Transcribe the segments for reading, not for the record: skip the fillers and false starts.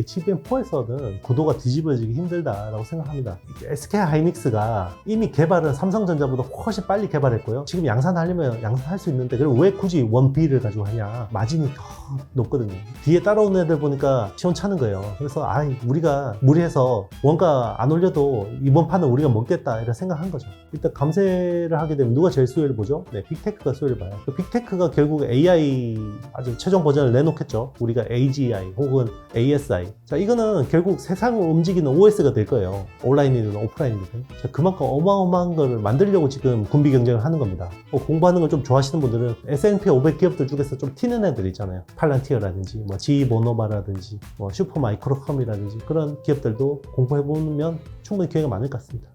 HBM4에서는 구도가 뒤집어지기 힘들다라고 생각합니다. SK 하이닉스가 이미 개발은 삼성전자보다 훨씬 빨리 개발했고요. 지금 양산하려면 양산할 수 있는데 그럼 왜 굳이 1B를 가지고 하냐? 마진이 더 높거든요. 뒤에 따라오는 애들 보니까 시원찮은 거예요. 그래서 우리가 무리해서 원가 안 올려도 이번 판은 우리가 먹겠다 이런 생각한 거죠. 일단 감세를 하게 되면 누가 제일 수혜를 보죠? 네, 빅테크가 수혜를 봐요. 빅테크가 결국 AI 아주 최종 버전을 내놓겠죠. 우리가 AGI 혹은 ASI. 자, 이거는 결국 세상을 움직이는 OS가 될 거예요. 온라인이든 오프라인이든. 자, 그만큼 어마어마한 거를 만들려고 지금 군비 경쟁을 하는 겁니다. 공부하는 걸 좀 좋아하시는 분들은 S&P 500 기업들 중에서 좀 튀는 애들 있잖아요. 팔란티어라든지 GE 모노바라든지 슈퍼마이크로컴이라든지 그런 기업들도 공부해보면 충분히 기회가 많을 것 같습니다.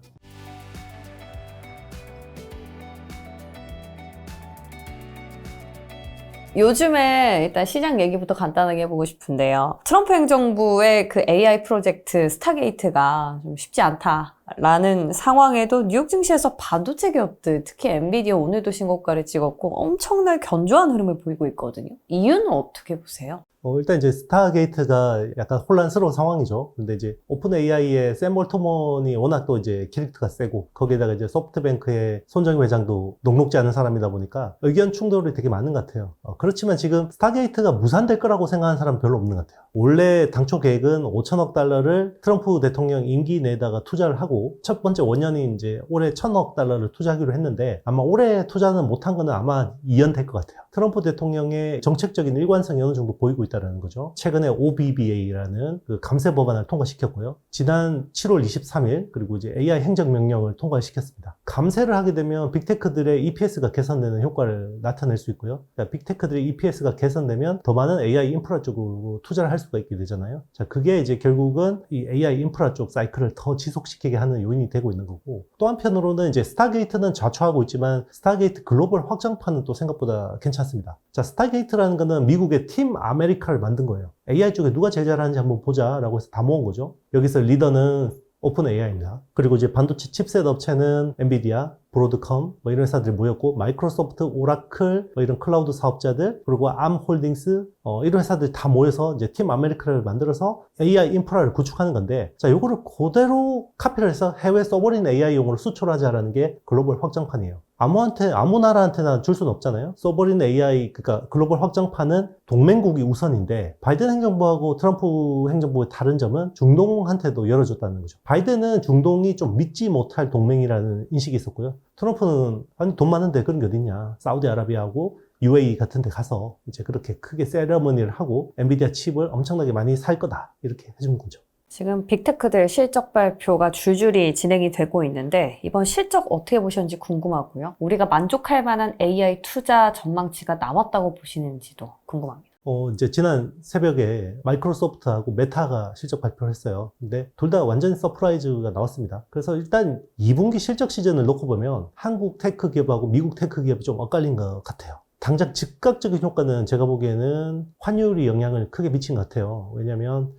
요즘에 일단 시장 얘기부터 간단하게 해보고 싶은데요. 트럼프 행정부의 그 AI 프로젝트 스타게이트가 좀 쉽지 않다라는 상황에도 뉴욕 증시에서 반도체 기업들, 특히 엔비디아 오늘도 신고가를 찍었고 엄청나게 견조한 흐름을 보이고 있거든요. 이유는 어떻게 보세요? 일단 이제 스타게이트가 약간 혼란스러운 상황이죠. 근데 이제 오픈 AI의 샘 올트먼이 워낙 또 이제 캐릭터가 세고 거기에다가 이제 소프트뱅크의 손정희 회장도 녹록지 않은 사람이다 보니까 의견 충돌이 되게 많은 것 같아요. 그렇지만 지금 스타게이트가 무산될 거라고 생각하는 사람은 별로 없는 것 같아요. 원래 당초 계획은 5천억 달러를 트럼프 대통령 임기 내다가 투자를 하고 첫 번째 원년이 이제 올해 1,000억 달러를 투자하기로 했는데 아마 올해 투자는 못한 거는 아마 이연될 것 같아요. 트럼프 대통령의 정책적인 일관성이 어느 정도 보이고 있다는 거죠. 최근에 OBBA라는 그 감세 법안을 통과시켰고요. 지난 7월 23일 그리고 이제 AI 행정명령을 통과시켰습니다. 감세를 하게 되면 빅테크들의 EPS가 개선되는 효과를 나타낼 수 있고요. 그러니까 빅테크들의 EPS가 개선되면 더 많은 AI 인프라 쪽으로 투자를 할 수가 있게 되잖아요. 자, 그게 이제 결국은 이 AI 인프라 쪽 사이클을 더 지속시키게 하는 요인이 되고 있는 거고 또 한편으로는 이제 스타게이트는 좌초하고 있지만 스타게이트 글로벌 확장판은 또 생각보다 괜찮습니다. 자, 스타게이트라는 거는 미국의 팀 아메리카를 만든 거예요. AI 쪽에 누가 제일 잘하는지 한번 보자라고 해서 다 모은 거죠. 여기서 리더는 오픈 AI입니다. 그리고 이제 반도체 칩셋 업체는 엔비디아, 브로드컴 이런 회사들이 모였고 마이크로소프트, 오라클 이런 클라우드 사업자들 그리고 암홀딩스 이런 회사들이 다 모여서 이제 팀 아메리카를 만들어서 AI 인프라를 구축하는 건데 자, 요거를 그대로 카피를 해서 해외 서버린 AI용으로 수출하자라는 게 글로벌 확장판이에요. 아무 나라한테나 줄 수는 없잖아요. 서버린 AI, 그러니까 글로벌 확장판은 동맹국이 우선인데 바이든 행정부하고 트럼프 행정부의 다른 점은 중동한테도 열어줬다는 거죠. 바이든은 중동이 좀 믿지 못할 동맹이라는 인식이 있었고요. 트럼프는 아니 돈 많은데 그런 게 어딨냐. 사우디아라비아하고 UAE 같은 데 가서 이제 그렇게 크게 세레머니를 하고 엔비디아 칩을 엄청나게 많이 살 거다. 이렇게 해준 거죠. 지금 빅테크들 실적 발표가 줄줄이 진행이 되고 있는데 이번 실적 어떻게 보셨는지 궁금하고요. 우리가 만족할 만한 AI 투자 전망치가 나왔다고 보시는지도 궁금합니다. 이제 지난 새벽에 마이크로소프트하고 메타가 실적 발표를 했어요. 근데 둘 다 완전히 서프라이즈가 나왔습니다. 그래서 일단 2분기 실적 시즌을 놓고 보면 한국 테크 기업하고 미국 테크 기업이 좀 엇갈린 것 같아요. 당장 즉각적인 효과는 제가 보기에는 환율이 영향을 크게 미친 것 같아요. 왜냐면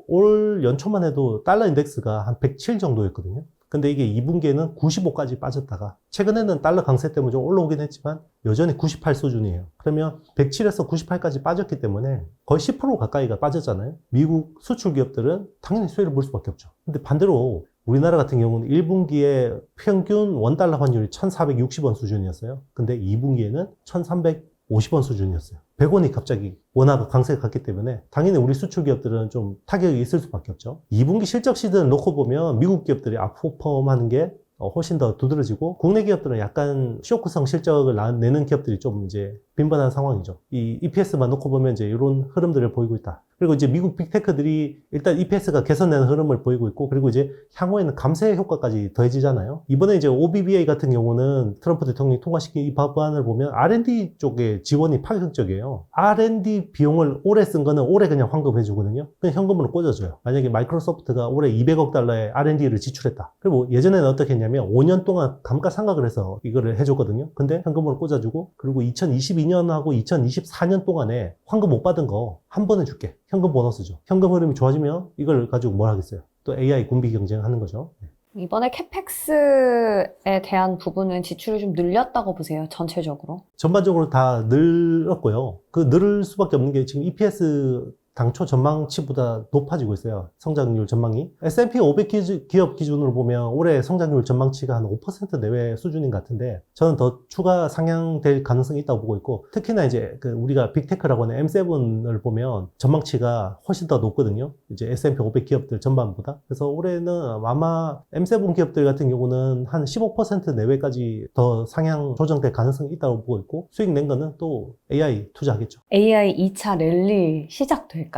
올 연초만 해도 달러 인덱스가 한 107 정도였거든요. 근데 이게 2분기에는 95까지 빠졌다가 최근에는 달러 강세 때문에 좀 올라오긴 했지만 여전히 98 수준이에요. 그러면 107에서 98까지 빠졌기 때문에 거의 10% 가까이가 빠졌잖아요. 미국 수출 기업들은 당연히 수혜를 볼 수밖에 없죠. 근데 반대로 우리나라 같은 경우는 1분기에 평균 원달러 환율이 1,460원 수준이었어요. 근데 2분기에는 1,350원 수준이었어요. 100원이 갑자기 원화가 강세가 갔기 때문에 당연히 우리 수출 기업들은 좀 타격이 있을 수밖에 없죠. 2분기 실적 시즌을 놓고 보면 미국 기업들이 아프퍼하는 게 훨씬 더 두드러지고 국내 기업들은 약간 쇼크성 실적을 내는 기업들이 좀 이제 빈번한 상황이죠. 이 EPS만 놓고 보면 이제 이런 흐름들을 보이고 있다. 그리고 이제 미국 빅테크들이 일단 EPS가 개선되는 흐름을 보이고 있고 그리고 이제 향후에는 감세 효과까지 더해지잖아요. 이번에 이제 OBBA 같은 경우는 트럼프 대통령이 통과시킨 이 법안을 보면 R&D 쪽에 지원이 파격적이에요. R&D 비용을 올해 쓴 거는 올해 그냥 환급해 주거든요. 그냥 현금으로 꽂아줘요. 만약에 마이크로소프트가 올해 200억 달러의 R&D를 지출했다. 그리고 예전에는 어떻게 했냐면 5년 동안 감가상각을 해서 이거를 해줬거든요. 근데 현금으로 꽂아주고 그리고 2022년하고 2024년 동안에 환급 못 받은 거 한 번에 줄게. 현금 보너스죠. 현금 흐름이 좋아지면 이걸 가지고 뭘 하겠어요. 또 AI 군비 경쟁하는 거죠. 이번에 캐펙스에 대한 부분은 지출이 좀 늘렸다고 보세요, 전체적으로? 전반적으로 다 늘었고요. 그 늘을 수밖에 없는 게 지금 EPS 당초 전망치보다 높아지고 있어요. 성장률 전망이. S&P 500 기업 기준으로 보면 올해 성장률 전망치가 한 5% 내외 수준인 것 같은데 저는 더 추가 상향될 가능성이 있다고 보고 있고 특히나 이제 우리가 빅테크라고 하는 M7을 보면 전망치가 훨씬 더 높거든요. 이제 S&P 500 기업들 전반보다. 그래서 올해는 아마 M7 기업들 같은 경우는 한 15% 내외까지 더 상향 조정될 가능성이 있다고 보고 있고 수익 낸 거는 또 AI 투자하겠죠. AI 2차 랠리 시작될까요?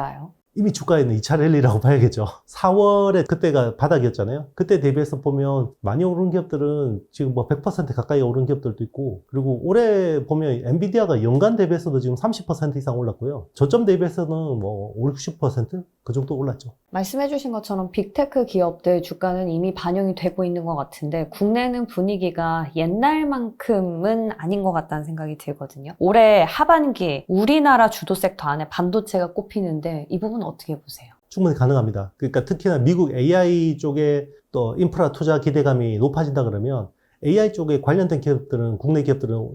이미 주가에는 2차 랠리라고 봐야겠죠. 4월에 그때가 바닥이었잖아요. 그때 대비해서 보면 많이 오른 기업들은 지금 뭐 100% 가까이 오른 기업들도 있고 그리고 올해 보면 엔비디아가 연간 대비해서도 지금 30% 이상 올랐고요. 저점 대비해서는 뭐 5, 60% 그 정도 올랐죠. 말씀해주신 것처럼 빅테크 기업들 주가는 이미 반영이 되고 있는 것 같은데 국내는 분위기가 옛날만큼은 아닌 것 같다는 생각이 들거든요. 올해 하반기 우리나라 주도 섹터 안에 반도체가 꼽히는데 이 부분 어떻게 보세요? 충분히 가능합니다. 그러니까 특히나 미국 AI 쪽에 또 인프라 투자 기대감이 높아진다 그러면 AI 쪽에 관련된 기업들은 국내 기업들은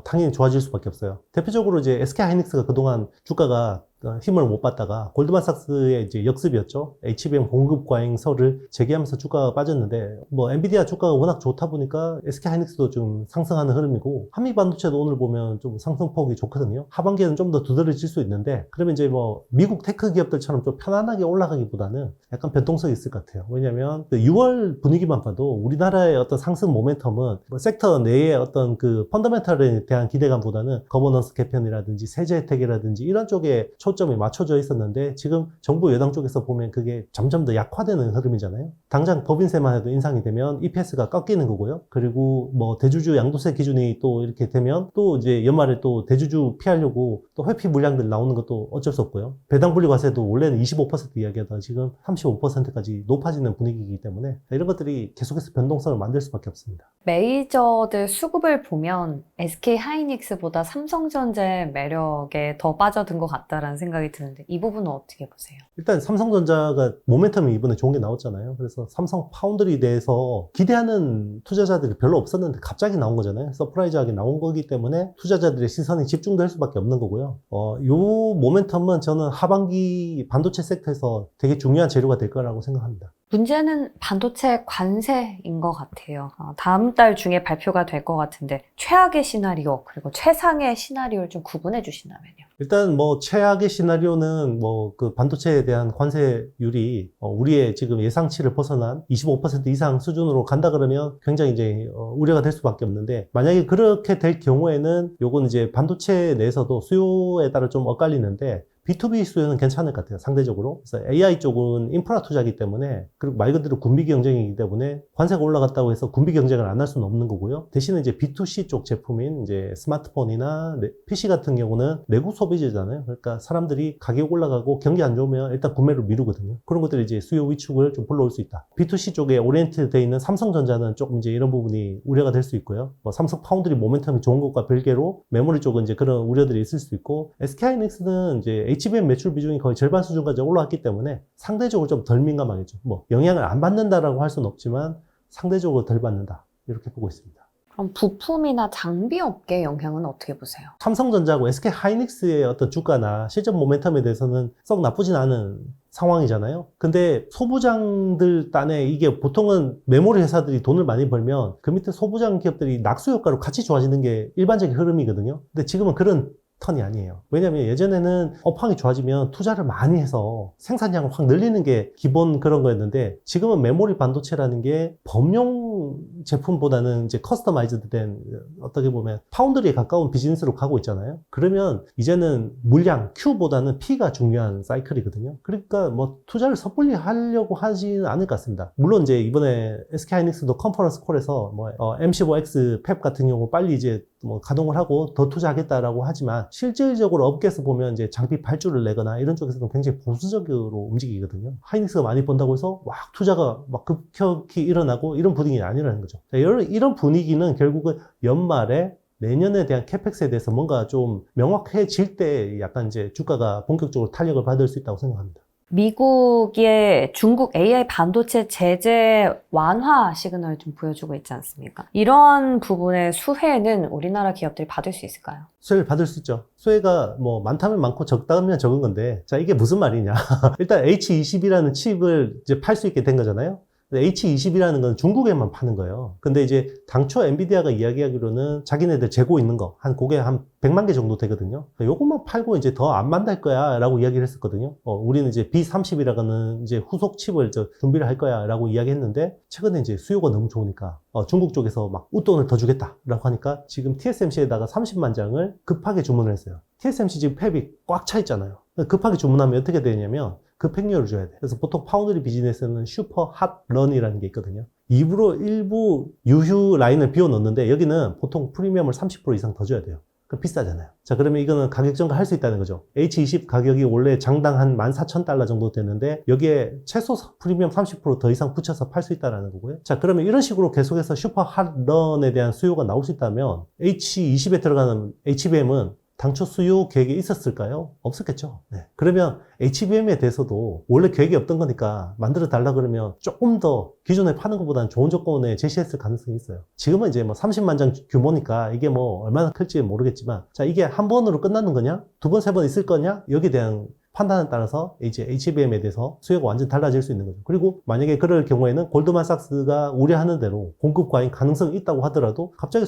당연히 좋아질 수밖에 없어요. 대표적으로 이제 SK하이닉스가 그동안 주가가 힘을 못 받다가 골드만삭스의 이제 역습이었죠. HBM 공급 과잉설을 제기하면서 주가가 빠졌는데 뭐 엔비디아 주가가 워낙 좋다 보니까 SK하이닉스도 좀 상승하는 흐름이고 한미반도체도 오늘 보면 좀 상승폭이 좋거든요. 하반기에는 좀 더 두드러질 수 있는데 그러면 이제 뭐 미국 테크 기업들처럼 좀 편안하게 올라가기보다는 약간 변동성이 있을 것 같아요. 왜냐면 그 6월 분위기만 봐도 우리나라의 어떤 상승 모멘텀은 뭐 섹터 내의 어떤 그 펀더멘털에 대한 기대감보다는 거버넌스 개편이라든지 세제 혜택이라든지 이런 쪽에 초점이 맞춰져 있었는데 지금 정부 여당 쪽에서 보면 그게 점점 더 약화되는 흐름이잖아요. 당장 법인세만 해도 인상이 되면 EPS가 꺾이는 거고요. 그리고 뭐 대주주 양도세 기준이 또 이렇게 되면 또 이제 연말에 또 대주주 피하려고 또 회피 물량들 나오는 것도 어쩔 수 없고요. 배당 분리과세도 원래는 25% 이야기하다가 지금 35%까지 높아지는 분위기이기 때문에 이런 것들이 계속해서 변동성을 만들 수밖에 없습니다. 메이저들 수급을 보면 SK하이닉스보다 삼성전자의 매력에 더 빠져든 것 같다라는 생각이 드는데 이 부분은 어떻게 보세요? 일단 삼성전자가 모멘텀이 이번에 좋은 게 나왔잖아요. 그래서 삼성 파운드리 대해서 기대하는 투자자들이 별로 없었는데 갑자기 나온 거잖아요. 서프라이즈하게 나온 거기 때문에 투자자들의 시선이 집중될 수밖에 없는 거고요. 요 모멘텀은 저는 하반기 반도체 섹터에서 되게 중요한 재료가 될 거라고 생각합니다. 문제는 반도체 관세인 것 같아요. 다음 달 중에 발표가 될 것 같은데 최악의 시나리오 그리고 최상의 시나리오를 좀 구분해 주신다면요. 일단 뭐 최악의 시나리오는 뭐 그 반도체에 대한 관세율이 우리의 지금 예상치를 벗어난 25% 이상 수준으로 간다 그러면 굉장히 이제 우려가 될 수밖에 없는데 만약에 그렇게 될 경우에는 요건 이제 반도체 내에서도 수요에 따라 좀 엇갈리는데 B2B 수요는 괜찮을 것 같아요, 상대적으로. 그래서 AI 쪽은 인프라 투자이기 때문에, 그리고 말 그대로 군비 경쟁이기 때문에 관세가 올라갔다고 해서 군비 경쟁을 안 할 수는 없는 거고요. 대신에 이제 B2C 쪽 제품인 이제 스마트폰이나 PC 같은 경우는 내구 소비재잖아요. 그러니까 사람들이 가격 올라가고 경기 안 좋으면 일단 구매를 미루거든요. 그런 것들이 이제 수요 위축을 좀 불러올 수 있다. B2C 쪽에 오리엔티드 되어 있는 삼성전자는 조금 이제 이런 부분이 우려가 될 수 있고요. 뭐 삼성 파운드리 모멘텀이 좋은 것과 별개로 메모리 쪽은 이제 그런 우려들이 있을 수 있고, SK하이닉스는 이제 HBM 매출 비중이 거의 절반 수준까지 올라왔기 때문에 상대적으로 좀 덜 민감하겠죠. 뭐 영향을 안 받는다라고 할 수는 없지만 상대적으로 덜 받는다, 이렇게 보고 있습니다. 그럼 부품이나 장비 업계 영향은 어떻게 보세요? 삼성전자하고 SK하이닉스의 어떤 주가나 실적 모멘텀에 대해서는 썩 나쁘진 않은 상황이잖아요. 근데 소부장들 딴에 이게 보통은 메모리 회사들이 돈을 많이 벌면 그 밑에 소부장 기업들이 낙수 효과로 같이 좋아지는 게 일반적인 흐름이거든요. 근데 지금은 그런 턴이 아니에요. 왜냐면 예전에는 업황이 좋아지면 투자를 많이 해서 생산량을 확 늘리는 게 기본 그런 거였는데, 지금은 메모리 반도체라는 게 범용 제품보다는 이제 커스터마이즈드 된, 어떻게 보면 파운드리에 가까운 비즈니스로 가고 있잖아요. 그러면 이제는 물량 Q보다는 P가 중요한 사이클이거든요. 그러니까 뭐 투자를 섣불리 하려고 하지는 않을 것 같습니다. 물론 이제 이번에 SK하이닉스도 컨퍼런스 콜에서 뭐 M15X 팹 같은 경우 빨리 이제 뭐 가동을 하고 더 투자하겠다라고 하지만, 실질적으로 업계에서 보면 이제 장비 발주를 내거나 이런 쪽에서는 굉장히 보수적으로 움직이거든요. 하이닉스가 많이 번다고 해서 막 투자가 막 급격히 일어나고 이런 분위기는 아니라는 거죠. 이런 분위기는 결국은 연말에 내년에 대한 캐펙스에 대해서 뭔가 좀 명확해질 때 약간 이제 주가가 본격적으로 탄력을 받을 수 있다고 생각합니다. 미국의 중국 AI 반도체 제재 완화 시그널을 좀 보여주고 있지 않습니까? 이런 부분의 수혜는 우리나라 기업들이 받을 수 있을까요? 수혜를 받을 수 있죠. 수혜가 뭐 많다면 많고 적다면 적은 건데, 자, 이게 무슨 말이냐. 일단 H20이라는 칩을 이제 팔 수 있게 된 거잖아요. H20이라는 건 중국에만 파는 거예요. 근데 이제 당초 엔비디아가 이야기하기로는 자기네들 재고 있는 거, 그게 한 100만 개 정도 되거든요. 요것만 팔고 이제 더 안 만들 거야 라고 이야기를 했었거든요. 우리는 이제 B30이라는 이제 후속 칩을 준비를 할 거야 라고 이야기했는데, 최근에 이제 수요가 너무 좋으니까 중국 쪽에서 막 웃돈을 더 주겠다 라고 하니까 지금 TSMC에다가 30만 장을 급하게 주문을 했어요. TSMC 지금 팹이 꽉 차 있잖아요. 급하게 주문하면 어떻게 되냐면 급행료를 줘야 돼. 그래서 보통 파운드리 비즈니스는 슈퍼 핫 런이라는 게 있거든요. 일부 유휴 라인을 비워 넣는데 여기는 보통 프리미엄을 30% 이상 더 줘야 돼요. 그 비싸잖아요. 자, 그러면 이거는 가격 전가할 수 있다는 거죠. H20 가격이 원래 장당 한 14,000달러 정도 되는데 여기에 최소 프리미엄 30% 더 이상 붙여서 팔 수 있다는 거고요. 자, 그러면 이런 식으로 계속해서 슈퍼 핫런에 대한 수요가 나올 수 있다면 H20에 들어가는 HBM은 당초 수요 계획이 있었을까요? 없었겠죠. 네. 그러면 HBM에 대해서도 원래 계획이 없던 거니까 만들어 달라 그러면 조금 더 기존에 파는 것보다는 좋은 조건에 제시했을 가능성이 있어요. 지금은 이제 뭐 30만 장 규모니까 이게 뭐 얼마나 클지 모르겠지만, 자, 이게 한 번으로 끝나는 거냐? 두 번, 세 번 있을 거냐? 여기에 대한 판단에 따라서 이제 HBM에 대해서 수요가 완전 달라질 수 있는 거죠. 그리고 만약에 그럴 경우에는 골드만삭스가 우려하는 대로 공급 과잉 가능성이 있다고 하더라도 갑자기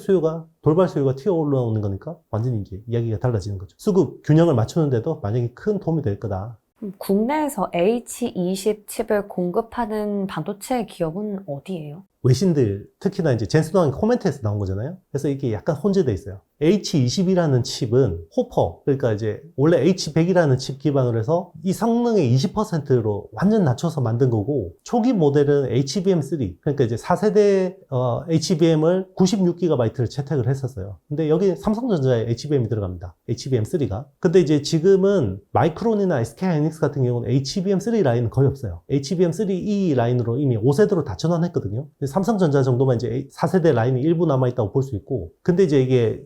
돌발 수요가 튀어 올라오는 거니까 완전히 이제 이야기가 달라지는 거죠. 수급 균형을 맞추는데도 만약에 큰 도움이 될 거다. 국내에서 H20 칩을 공급하는 반도체 기업은 어디예요? 외신들, 특히나 이제 젠슨왕이 코멘트에서 나온 거잖아요. 그래서 이게 약간 혼재돼 있어요. H20이라는 칩은 호퍼, 그러니까 이제 원래 H100이라는 칩 기반으로 해서 이 성능의 20%로 완전 낮춰서 만든 거고, 초기 모델은 HBM3, 그러니까 이제 4세대 HBM을 96GB를 채택을 했었어요. 근데 여기 삼성전자에 HBM이 들어갑니다. HBM3가. 근데 이제 지금은 마이크론이나 SK하이닉스 같은 경우는 HBM3 라인은 거의 없어요. HBM3E 라인으로 이미 5세대로 다 전환했거든요. 삼성전자 정도만 이제 4세대 라인이 일부 남아있다고 볼 수 있고, 근데 이제 이게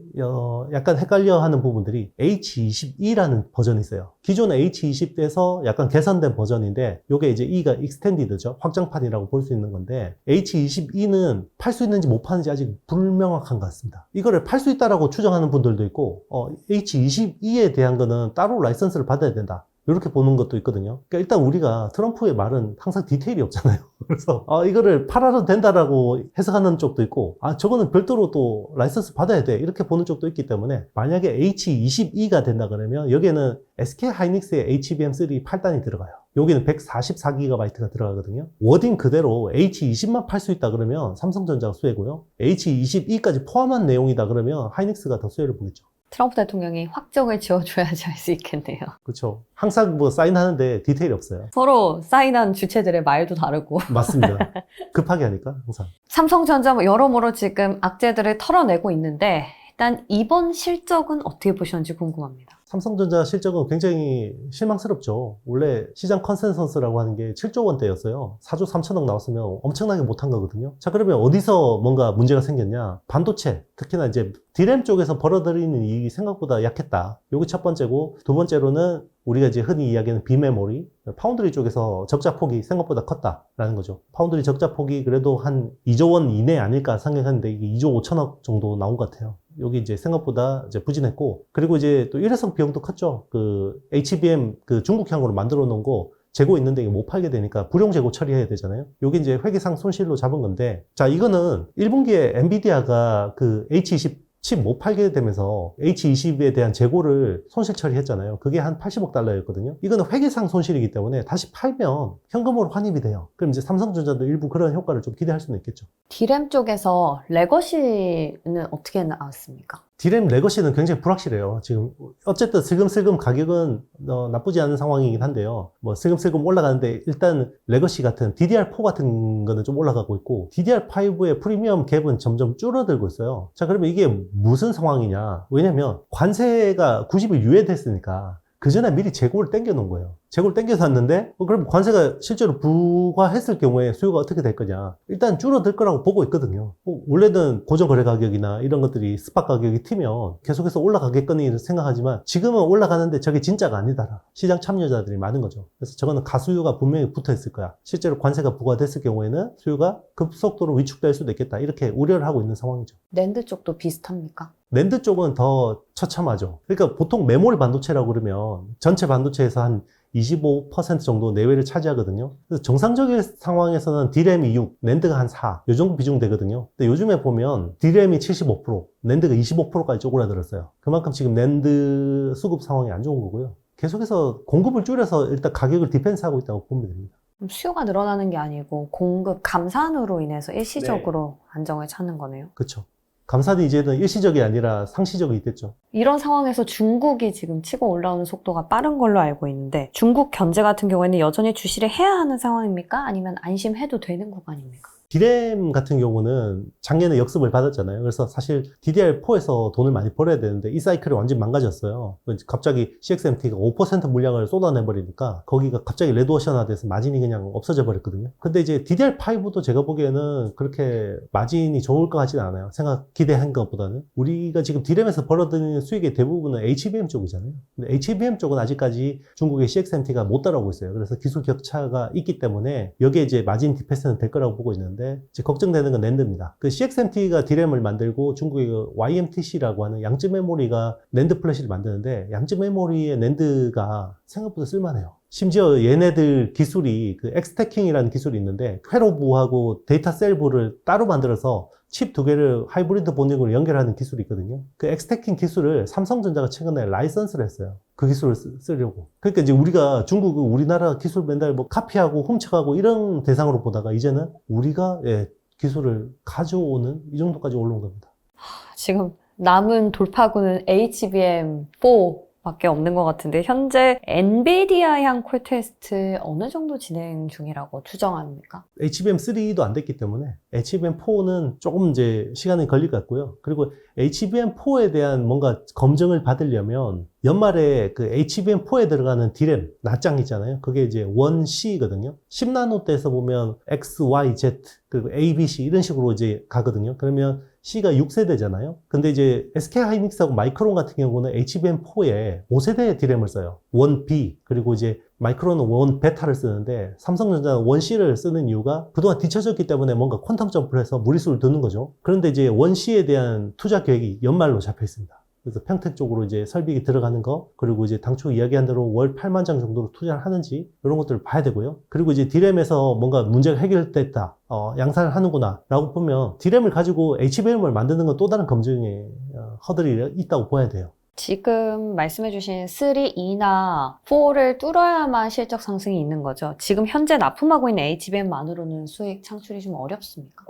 약간 헷갈려 하는 부분들이 H20E라는 버전이 있어요. 기존의 H20에서 약간 개선된 버전인데, 요게 이제 E가 익스텐디드죠. 확장판이라고 볼 수 있는 건데, H20E는 팔 수 있는지 못 파는지 아직 불명확한 것 같습니다. 이거를 팔 수 있다라고 추정하는 분들도 있고, H20E에 대한 거는 따로 라이선스를 받아야 된다, 이렇게 보는 것도 있거든요. 그러니까 일단 우리가 트럼프의 말은 항상 디테일이 없잖아요. 그래서 이거를 팔아도 된다라고 해석하는 쪽도 있고, 저거는 별도로 또 라이선스 받아야 돼, 이렇게 보는 쪽도 있기 때문에, 만약에 H20E가 된다 그러면 여기에는 SK하이닉스의 HBM3 8단이 들어가요. 여기는 144GB가 들어가거든요. 워딩 그대로 H20만 팔 수 있다 그러면 삼성전자가 수혜고요. H20E까지 포함한 내용이다 그러면 하이닉스가 더 수혜를 보겠죠. 트럼프 대통령이 확정을 지어줘야지 할 수 있겠네요. 그렇죠. 항상 뭐 사인하는데 디테일이 없어요. 서로 사인한 주체들의 말도 다르고. 맞습니다. 급하게 하니까 항상. 삼성전자 여러모로 지금 악재들을 털어내고 있는데, 일단 이번 실적은 어떻게 보셨는지 궁금합니다. 삼성전자 실적은 굉장히 실망스럽죠. 원래 시장 컨센서스라고 하는 게 7조 원대였어요. 4조 3천억 나왔으면 엄청나게 못한 거거든요. 자, 그러면 어디서 뭔가 문제가 생겼냐? 반도체, 특히나 이제 D램 쪽에서 벌어들이는 이익이 생각보다 약했다. 요게 첫 번째고, 두 번째로는 우리가 이제 흔히 이야기하는 비메모리, 파운드리 쪽에서 적자 폭이 생각보다 컸다라는 거죠. 파운드리 적자 폭이 그래도 한 2조 원 이내 아닐까 생각하는데 이게 2조 5천억 정도 나온 것 같아요. 여기 이제 생각보다 이제 부진했고, 그리고 이제 또 일회성 비용도 컸죠. 그 HBM 그 중국향으로 만들어 놓은 거 재고 있는데 이게 못 팔게 되니까 불용 재고 처리해야 되잖아요. 요게 이제 회계상 손실로 잡은 건데, 자, 이거는 1분기에 엔비디아가 그 H20 칩 못 팔게 되면서 H20에 대한 재고를 손실 처리했잖아요. 그게 한 80억 달러였거든요. 이거는 회계상 손실이기 때문에 다시 팔면 현금으로 환입이 돼요. 그럼 이제 삼성전자도 일부 그런 효과를 좀 기대할 수는 있겠죠. D램 쪽에서 레거시는 어떻게 나왔습니까? D램 레거시는 굉장히 불확실해요. 지금 어쨌든 슬금슬금 가격은 나쁘지 않은 상황이긴 한데요. 뭐 슬금슬금 올라가는데, 일단 레거시 같은 DDR4 같은 거는 좀 올라가고 있고, DDR5의 프리미엄 갭은 점점 줄어들고 있어요. 자, 그러면 이게 무슨 상황이냐? 왜냐면 관세가 90일 유예됐으니까 그 전에 미리 재고를 땡겨 놓은 거예요. 재고를 땡겨 놨는데 그럼 관세가 실제로 부과했을 경우에 수요가 어떻게 될 거냐. 일단 줄어들 거라고 보고 있거든요. 원래는 고정거래 가격이나 이런 것들이 스팟 가격이 튀면 계속해서 올라가겠거니 생각하지만 지금은 올라가는데 저게 진짜가 아니다. 시장 참여자들이 많은 거죠. 그래서 저거는 가수요가 분명히 붙어 있을 거야. 실제로 관세가 부과됐을 경우에는 수요가 급속도로 위축될 수도 있겠다. 이렇게 우려를 하고 있는 상황이죠. 낸드 쪽도 비슷합니까? 낸드 쪽은 더 처참하죠. 그러니까 보통 메모리 반도체라고 그러면 전체 반도체에서 한 25% 정도 내외를 차지하거든요. 그래서 정상적인 상황에서는 D램이 6, 낸드가 한 4, 이 정도 비중 되거든요. 근데 요즘에 보면 D램이 75%, 낸드가 25%까지 쪼그라들었어요. 그만큼 지금 낸드 수급 상황이 안 좋은 거고요. 계속해서 공급을 줄여서 일단 가격을 디펜스하고 있다고 보면 됩니다. 그럼 수요가 늘어나는 게 아니고 공급 감산으로 인해서 일시적으로 안정을 찾는 거네요. 그렇죠. 감산이 이제는 일시적이 아니라 상시적이 있겠죠. 이런 상황에서 중국이 지금 치고 올라오는 속도가 빠른 걸로 알고 있는데 중국 견제 같은 경우에는 여전히 주시를 해야 하는 상황입니까? 아니면 안심해도 되는 구간입니까? D램 같은 경우는 작년에 역습을 받았잖아요. 그래서 사실 DDR4에서 돈을 많이 벌어야 되는데 이 사이클이 완전히 망가졌어요. 갑자기 CXMT가 5% 물량을 쏟아내버리니까 거기가 갑자기 레드오션화돼서 마진이 그냥 없어져 버렸거든요. 근데 이제 DDR5도 제가 보기에는 그렇게 마진이 좋을 것 같지는 않아요. 기대한 것보다는. 우리가 지금 D램에서 벌어들이는 수익의 대부분은 HBM 쪽이잖아요. 근데 HBM 쪽은 아직까지 중국의 CXMT가 못 따라오고 있어요. 그래서 기술 격차가 있기 때문에 여기에 이제 마진 디패스는 될 거라고 보고 있는데 이제 걱정되는 건 낸드입니다. 그 CXMT가 D램을 만들고 중국의 YMTC라고 하는 양쯔 메모리가 낸드 플래시를 만드는데 양쯔 메모리의 낸드가 생각보다 쓸만해요. 심지어 얘네들 기술이 그 엑스태킹이라는 기술이 있는데 회로부하고 데이터 셀부를 따로 만들어서 칩 두 개를 하이브리드 본딩으로 연결하는 기술이 있거든요. 그 엑스태킹 기술을 삼성전자가 최근에 라이선스를 했어요. 그 기술을 쓰려고. 그러니까 이제 우리가 중국은 우리나라 기술 맨날 뭐 카피하고 훔쳐가고 이런 대상으로 보다가 이제는 우리가 기술을 가져오는 이 정도까지 올라온 겁니다. 지금 남은 돌파구는 HBM4 밖에 없는 것 같은데 현재 엔비디아향 콜 테스트 어느 정도 진행 중이라고 추정합니까? HBM3도 안 됐기 때문에 HBM4는 조금 이제 시간이 걸릴 것 같고요. 그리고 HBM4에 대한 뭔가 검증을 받으려면 연말에 그 HBM4에 들어가는 D램 낱장 있잖아요. 그게 이제 1C거든요. 10나노대에서 보면 X, Y, Z 그리고 A, B, C 이런 식으로 이제 가거든요. 그러면 C가 6세대잖아요. 근데 이제 SK하이닉스하고 마이크론 같은 경우는 HBM4에 5세대의 D램을 써요. 1B 그리고 이제 마이크론은 1베타를 쓰는데 삼성전자는 1C를 쓰는 이유가 그동안 뒤쳐졌기 때문에 뭔가 퀀텀 점프를 해서 무리수를 두는 거죠. 그런데 이제 1C에 대한 투자 계획이 연말로 잡혀 있습니다. 그래서 평택 쪽으로 이제 설비기 들어가는 거, 그리고 이제 당초 이야기한 대로 월 8만 장 정도로 투자를 하는지, 이런 것들을 봐야 되고요. 그리고 이제 D램에서 뭔가 문제가 해결됐다, 양산을 하는구나, 라고 보면 D램을 가지고 HBM을 만드는 건 또 다른 검증의 허들이 있다고 봐야 돼요. 지금 말씀해주신 3, 2나 4를 뚫어야만 실적 상승이 있는 거죠. 지금 현재 납품하고 있는 HBM만으로는 수익 창출이 좀 어렵습니까?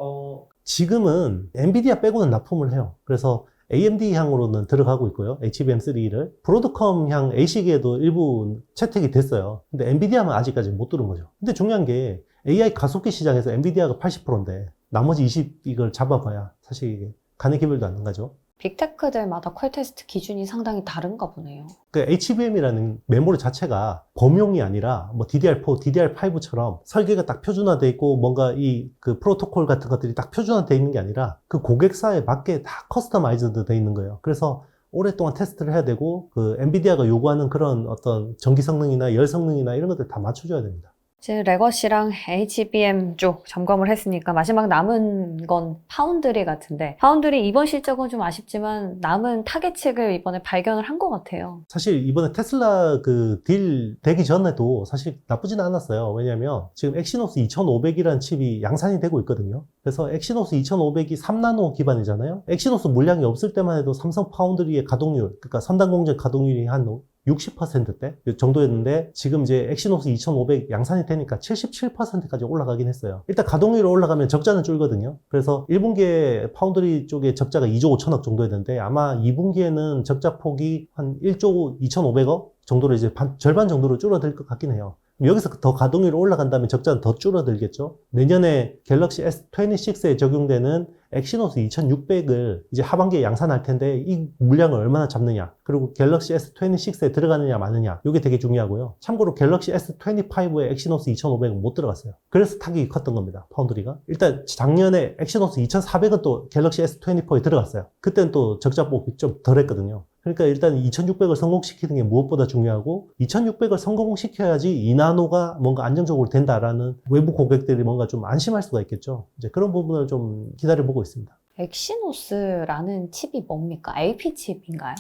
지금은 엔비디아 빼고는 납품을 해요. 그래서 AMD 향으로는 들어가고 있고요. HBM3를. 브로드컴 향 ASIC에도 일부 채택이 됐어요. 근데 엔비디아만 아직까지 못 들은 거죠. 근데 중요한 게 AI 가속기 시장에서 엔비디아가 80%인데 나머지 20 이걸 잡아봐야 사실 이게 가는 기별도 안 가죠. 빅테크들마다 콜 테스트 기준이 상당히 다른가 보네요. 그 HBM이라는 메모리 자체가 범용이 아니라 뭐 DDR4, DDR5처럼 설계가 딱 표준화되어 있고 뭔가 이 그 프로토콜 같은 것들이 딱 표준화되어 있는 게 아니라 그 고객사에 맞게 다 커스터마이즈드 되어 있는 거예요. 그래서 오랫동안 테스트를 해야 되고 그 엔비디아가 요구하는 그런 어떤 전기 성능이나 열 성능이나 이런 것들 다 맞춰줘야 됩니다. 지금 레거시랑 HBM 쪽 점검을 했으니까 마지막 남은 건 파운드리 같은데 파운드리 이번 실적은 좀 아쉽지만 남은 타겟책을 이번에 발견을 한 것 같아요. 사실 이번에 테슬라 그 딜 되기 전에도 사실 나쁘진 않았어요. 왜냐면 지금 엑시노스 2500이라는 칩이 양산이 되고 있거든요. 그래서 엑시노스 2500이 3나노 기반이잖아요. 엑시노스 물량이 없을 때만 해도 삼성 파운드리의 가동률, 그러니까 선단 공정 가동률이 한 60%대 정도였는데 지금 이제 엑시노스 2500 양산이 되니까 77%까지 올라가긴 했어요. 일단 가동률이 올라가면 적자는 줄거든요. 그래서 1분기에 파운드리 쪽에 적자가 2조 5천억 정도였는데 아마 2분기에는 적자 폭이 한 1조 2,500억 정도로 이제 절반 정도로 줄어들 것 같긴 해요. 여기서 더 가동률이 올라간다면 적자는 더 줄어들겠죠. 내년에 갤럭시 S26에 적용되는 엑시노스 2600을 이제 하반기에 양산할 텐데 이 물량을 얼마나 잡느냐, 그리고 갤럭시 S26에 들어가느냐 마느냐, 이게 되게 중요하고요. 참고로 갤럭시 S25에 엑시노스 2500은 못 들어갔어요. 그래서 타격이 컸던 겁니다, 파운드리가. 일단 작년에 엑시노스 2400은 또 갤럭시 S24에 들어갔어요. 그때는 또 적자폭이 좀 덜했거든요. 그러니까 일단 2600을 성공시키는 게 무엇보다 중요하고, 2600을 성공시켜야지 2나노가 뭔가 안정적으로 된다라는 외부 고객들이 뭔가 좀 안심할 수가 있겠죠. 이제 그런 부분을 좀 기다려보고 있습니다. 엑시노스라는 칩이 뭡니까? AP 칩인가요?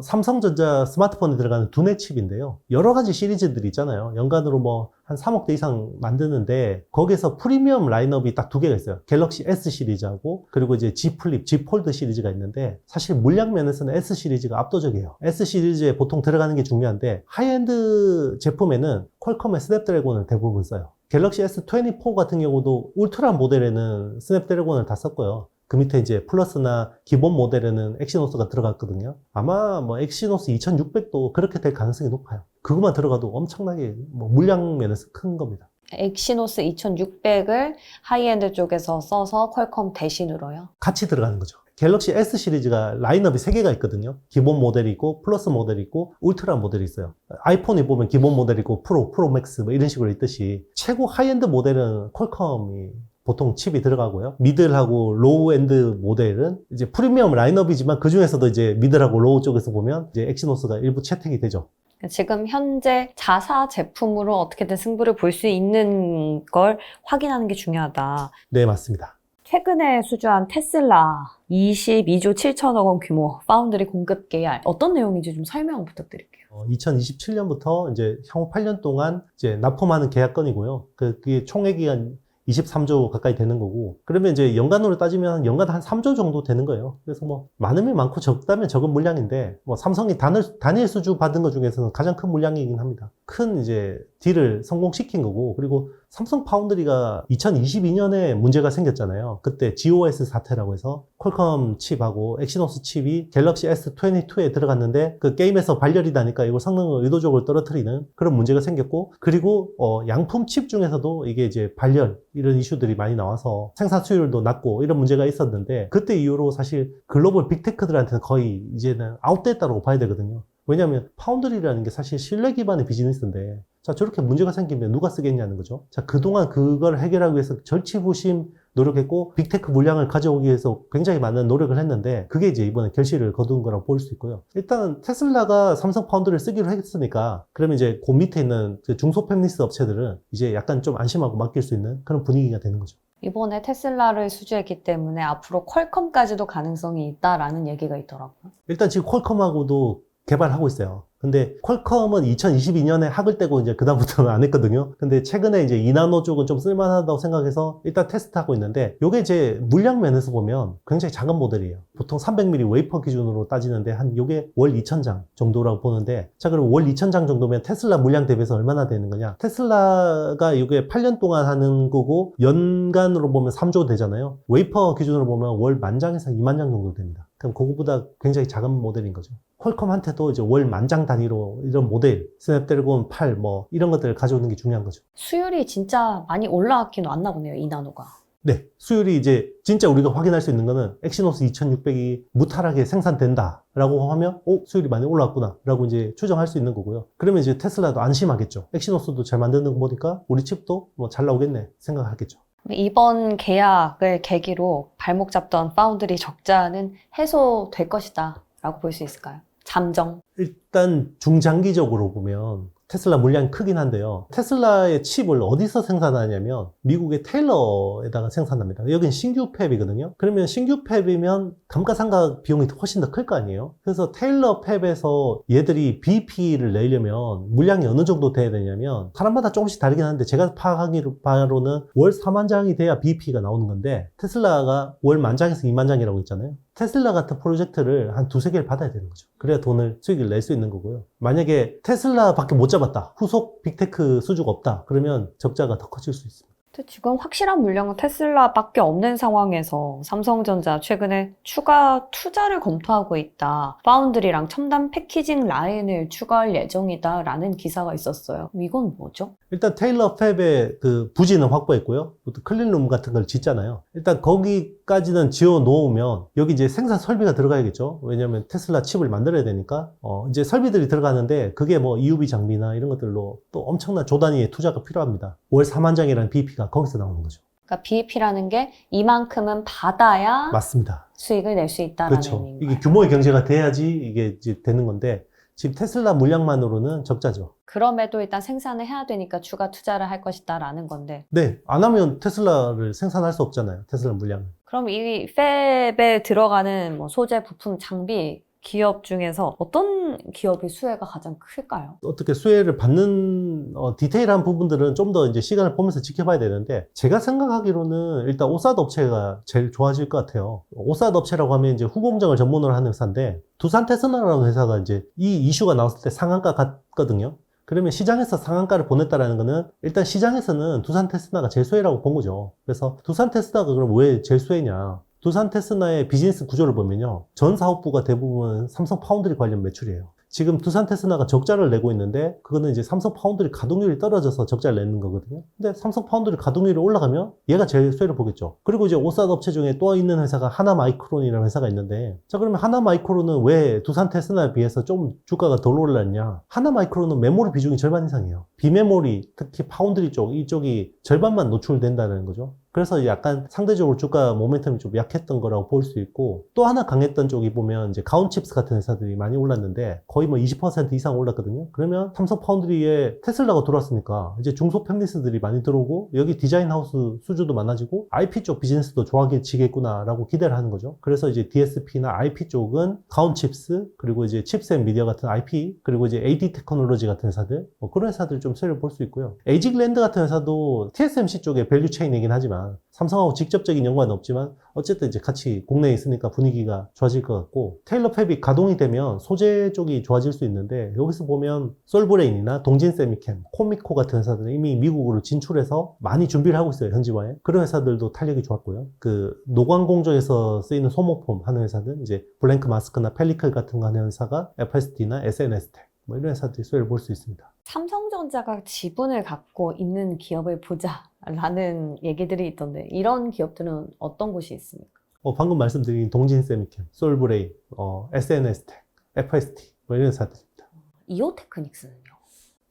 삼성전자 스마트폰에 들어가는 두뇌 칩인데요. 여러 가지 시리즈들이 있잖아요. 연간으로 뭐 한 3억 대 이상 만드는데, 거기서 프리미엄 라인업이 딱 두 개가 있어요. 갤럭시 S 시리즈하고, 그리고 이제 G 플립, G 폴드 시리즈가 있는데, 사실 물량 면에서는 S 시리즈가 압도적이에요. S 시리즈에 보통 들어가는 게 중요한데, 하이엔드 제품에는 퀄컴의 스냅드래곤을 대부분 써요. 갤럭시 S24 같은 경우도 울트라 모델에는 스냅드래곤을 다 썼고요. 그 밑에 이제 플러스나 기본 모델에는 엑시노스가 들어갔거든요. 아마 뭐 엑시노스 2600도 그렇게 될 가능성이 높아요. 그것만 들어가도 엄청나게 뭐 물량 면에서 큰 겁니다. 엑시노스 2600을 하이엔드 쪽에서 써서 퀄컴 대신으로요? 같이 들어가는 거죠. 갤럭시 S 시리즈가 라인업이 3개가 있거든요. 기본 모델이 있고, 플러스 모델이 있고, 울트라 모델이 있어요. 아이폰에 보면 기본 모델이 있고, 프로 맥스 뭐 이런 식으로 있듯이, 최고 하이엔드 모델은 퀄컴이 보통 칩이 들어가고요. 미들하고 로우엔드 모델은 이제 프리미엄 라인업이지만 그 중에서도 이제 미들하고 로우 쪽에서 보면 이제 엑시노스가 일부 채택이 되죠. 지금 현재 자사 제품으로 어떻게든 승부를 볼 수 있는 걸 확인하는 게 중요하다. 네, 맞습니다. 최근에 수주한 테슬라 22조 7천억 원 규모 파운드리 공급 계약, 어떤 내용인지 좀 설명 부탁드릴게요. 2027년부터 이제 향후 8년 동안 이제 납품하는 계약건이고요. 그게 총액이 한 23조 가까이 되는 거고, 그러면 이제 연간으로 따지면 연간 한 3조 정도 되는 거예요. 그래서 뭐 많으면 많고 적다면 적은 물량인데, 뭐 삼성이 단일 수주 받은 것 중에서는 가장 큰 물량이긴 합니다. 큰 이제 딜을 성공시킨 거고, 그리고 삼성 파운드리가 2022년에 문제가 생겼잖아요. 그때 GOS 사태라고 해서 퀄컴 칩하고 엑시노스 칩이 갤럭시 S22에 들어갔는데, 그 게임에서 발열이 나니까 이걸 성능을 의도적으로 떨어뜨리는 그런 문제가 생겼고, 그리고 양품 칩 중에서도 이게 이제 발열 이런 이슈들이 많이 나와서 생산 수율도 낮고 이런 문제가 있었는데, 그때 이후로 사실 글로벌 빅테크들한테는 거의 이제는 아웃됐다고 봐야 되거든요. 왜냐하면 파운드리라는 게 사실 신뢰 기반의 비즈니스인데, 자, 저렇게 문제가 생기면 누가 쓰겠냐는 거죠. 자, 그동안 그걸 해결하기 위해서 절치부심 노력했고, 빅테크 물량을 가져오기 위해서 굉장히 많은 노력을 했는데, 그게 이제 이번에 결실을 거둔 거라고 볼 수 있고요. 일단 테슬라가 삼성 파운드리를 쓰기로 했으니까, 그러면 이제 그 밑에 있는 그 중소팹리스 업체들은 이제 약간 좀 안심하고 맡길 수 있는 그런 분위기가 되는 거죠. 이번에 테슬라를 수주했기 때문에 앞으로 퀄컴까지도 가능성이 있다라는 얘기가 있더라고요. 일단 지금 퀄컴하고도 개발하고 있어요. 근데 퀄컴은 2022년에 학을 떼고 이제 그다음부터는 안 했거든요. 근데 최근에 이제 2나노 쪽은 좀 쓸만하다고 생각해서 일단 테스트하고 있는데, 요게 이제 물량 면에서 보면 굉장히 작은 모델이에요. 보통 300mm 웨이퍼 기준으로 따지는데 한 요게 월 2,000장 정도라고 보는데, 자, 그럼 월 2,000장 정도면 테슬라 물량 대비해서 얼마나 되는 거냐? 테슬라가 요게 8년 동안 하는 거고 연간으로 보면 3조 되잖아요. 웨이퍼 기준으로 보면 월 10,000장에서 20,000장 정도 됩니다. 그럼 그거보다 굉장히 작은 모델인 거죠. 퀄컴한테도 이제 월 10,000장 단위로 이런 모델, 스냅드래곤 8 뭐 이런 것들을 가져오는 게 중요한 거죠. 수율이 진짜 많이 올라왔긴 왔나 보네요, 2나노가. 네, 수율이 이제 진짜 우리가 확인할 수 있는 거는 엑시노스 2600이 무탈하게 생산된다라고 하면 수율이 많이 올라왔구나 라고 이제 추정할 수 있는 거고요. 그러면 이제 테슬라도 안심하겠죠. 엑시노스도 잘 만드는 거 보니까 우리 칩도 뭐 잘 나오겠네 생각하겠죠. 이번 계약을 계기로 발목 잡던 파운드리 적자는 해소될 것이다 라고 볼 수 있을까요? 잠정. 일단 중장기적으로 보면 테슬라 물량이 크긴 한데요. 테슬라의 칩을 어디서 생산하냐면 미국의 테일러에다가 생산합니다. 여긴 신규 팹이거든요. 그러면 신규 팹이면 감가상각 비용이 훨씬 더 클 거 아니에요. 그래서 테일러 팹에서 얘들이 BP를 내려면 물량이 어느 정도 돼야 되냐면, 사람마다 조금씩 다르긴 한데 제가 파악하기로는 월 4만 장이 돼야 BP가 나오는 건데, 테슬라가 월 10,000장에서 20,000장이라고 있잖아요. 테슬라 같은 프로젝트를 한 2-3개를 받아야 되는 거죠. 그래야 수익을 낼 수 있는 거고요. 만약에 테슬라밖에 못 잡았다, 후속 빅테크 수주가 없다, 그러면 적자가 더 커질 수 있습니다. 지금 확실한 물량은 테슬라밖에 없는 상황에서 삼성전자 최근에 추가 투자를 검토하고 있다. 파운드리랑 첨단 패키징 라인을 추가할 예정이다 라는 기사가 있었어요. 이건 뭐죠? 일단 테일러 팹의 그 부지는 확보했고요. 또 클린룸 같은 걸 짓잖아요. 일단 거기까지는 지어 놓으면 여기 이제 생산 설비가 들어가야겠죠. 왜냐면 테슬라 칩을 만들어야 되니까 이제 설비들이 들어가는데 그게 뭐 EUV 장비나 이런 것들로 또 엄청난 조 단위의 투자가 필요합니다. 월 4만 장이라는 BEP가 거기서 나오는 거죠. 그러니까 BEP라는 게 이만큼은 받아야 맞습니다. 수익을 낼 수 있다라는 그렇죠. 의미인 이게 거예요. 규모의 경제가 돼야지 이게 이제 되는 건데 지금 테슬라 물량만으로는 적자죠. 그럼에도 일단 생산을 해야 되니까 추가 투자를 할 것이다라는 건데 네, 안 하면 테슬라를 생산할 수 없잖아요. 테슬라 물량을. 그럼 이 팹에 들어가는 뭐 소재, 부품, 장비 기업 중에서 어떤 기업의 수혜가 가장 클까요? 어떻게 수혜를 받는 디테일한 부분들은 좀 더 이제 시간을 보면서 지켜봐야 되는데 제가 생각하기로는 일단 오사드 업체가 제일 좋아질 것 같아요. 오사드 업체라고 하면 이제 후공정을 전문으로 하는 회사인데 두산 테스나라는 회사가 이제 이 이슈가 나왔을 때 상한가 갔거든요. 그러면 시장에서 상한가를 보냈다라는 거는 일단 시장에서는 두산 테스나가 제일 수혜라고 본 거죠. 그래서 두산 테스나가 그럼 왜 제일 수혜냐? 두산 테스나의 비즈니스 구조를 보면요. 전 사업부가 대부분 삼성 파운드리 관련 매출이에요. 지금 두산 테스나가 적자를 내고 있는데 그거는 이제 삼성 파운드리 가동률이 떨어져서 적자를 내는 거거든요. 근데 삼성 파운드리 가동률이 올라가면 얘가 제일 수혜를 보겠죠. 그리고 이제 오사드 업체 중에 또 있는 회사가 하나마이크론이라는 회사가 있는데 자 그러면 하나마이크론은 왜 두산 테스나에 비해서 좀 주가가 덜 올랐냐? 하나마이크론은 메모리 비중이 절반 이상이에요. 비메모리 특히 파운드리 쪽 이쪽이 절반만 노출된다는 거죠. 그래서 약간 상대적으로 주가 모멘텀이 좀 약했던 거라고 볼 수 있고 또 하나 강했던 쪽이 보면 이제 가온칩스 같은 회사들이 많이 올랐는데 거의 뭐 20% 이상 올랐거든요. 그러면 삼성 파운드리에 테슬라가 들어왔으니까 이제 중소팹리스들이 많이 들어오고 여기 디자인 하우스 수주도 많아지고 IP 쪽 비즈니스도 좋아지겠구나라고 기대를 하는 거죠. 그래서 이제 DSP나 IP 쪽은 가온칩스 그리고 이제 칩셋 미디어 같은 IP 그리고 이제 AD 테크놀로지 같은 회사들 뭐 그런 회사들 좀 수혜를 볼 수 있고요. 에이직랜드 같은 회사도 TSMC 쪽의 밸류 체인이긴 하지만 삼성하고 직접적인 연관은 없지만 어쨌든 이제 같이 국내에 있으니까 분위기가 좋아질 것 같고 테일러 팹이 가동이 되면 소재 쪽이 좋아질 수 있는데 여기서 보면 솔브레인이나 동진세미캠, 코미코 같은 회사들은 이미 미국으로 진출해서 많이 준비를 하고 있어요. 현지화에. 그런 회사들도 탄력이 좋았고요. 그 노광 공정에서 쓰이는 소모품 하는 회사들 이제 블랭크 마스크나 펠리클 같은 거 하는 회사가 FST나 SNS텍 뭐 이런 회사들이 수혜를 볼 수 있습니다. 삼성전자가 지분을 갖고 있는 기업을 보자라는 얘기들이 있던데 이런 기업들은 어떤 곳이 있습니까? 방금 말씀드린 동진세미캠, 솔브레인, SNS텍, FST 뭐 이런 회사들입니다. 이오테크닉스는요?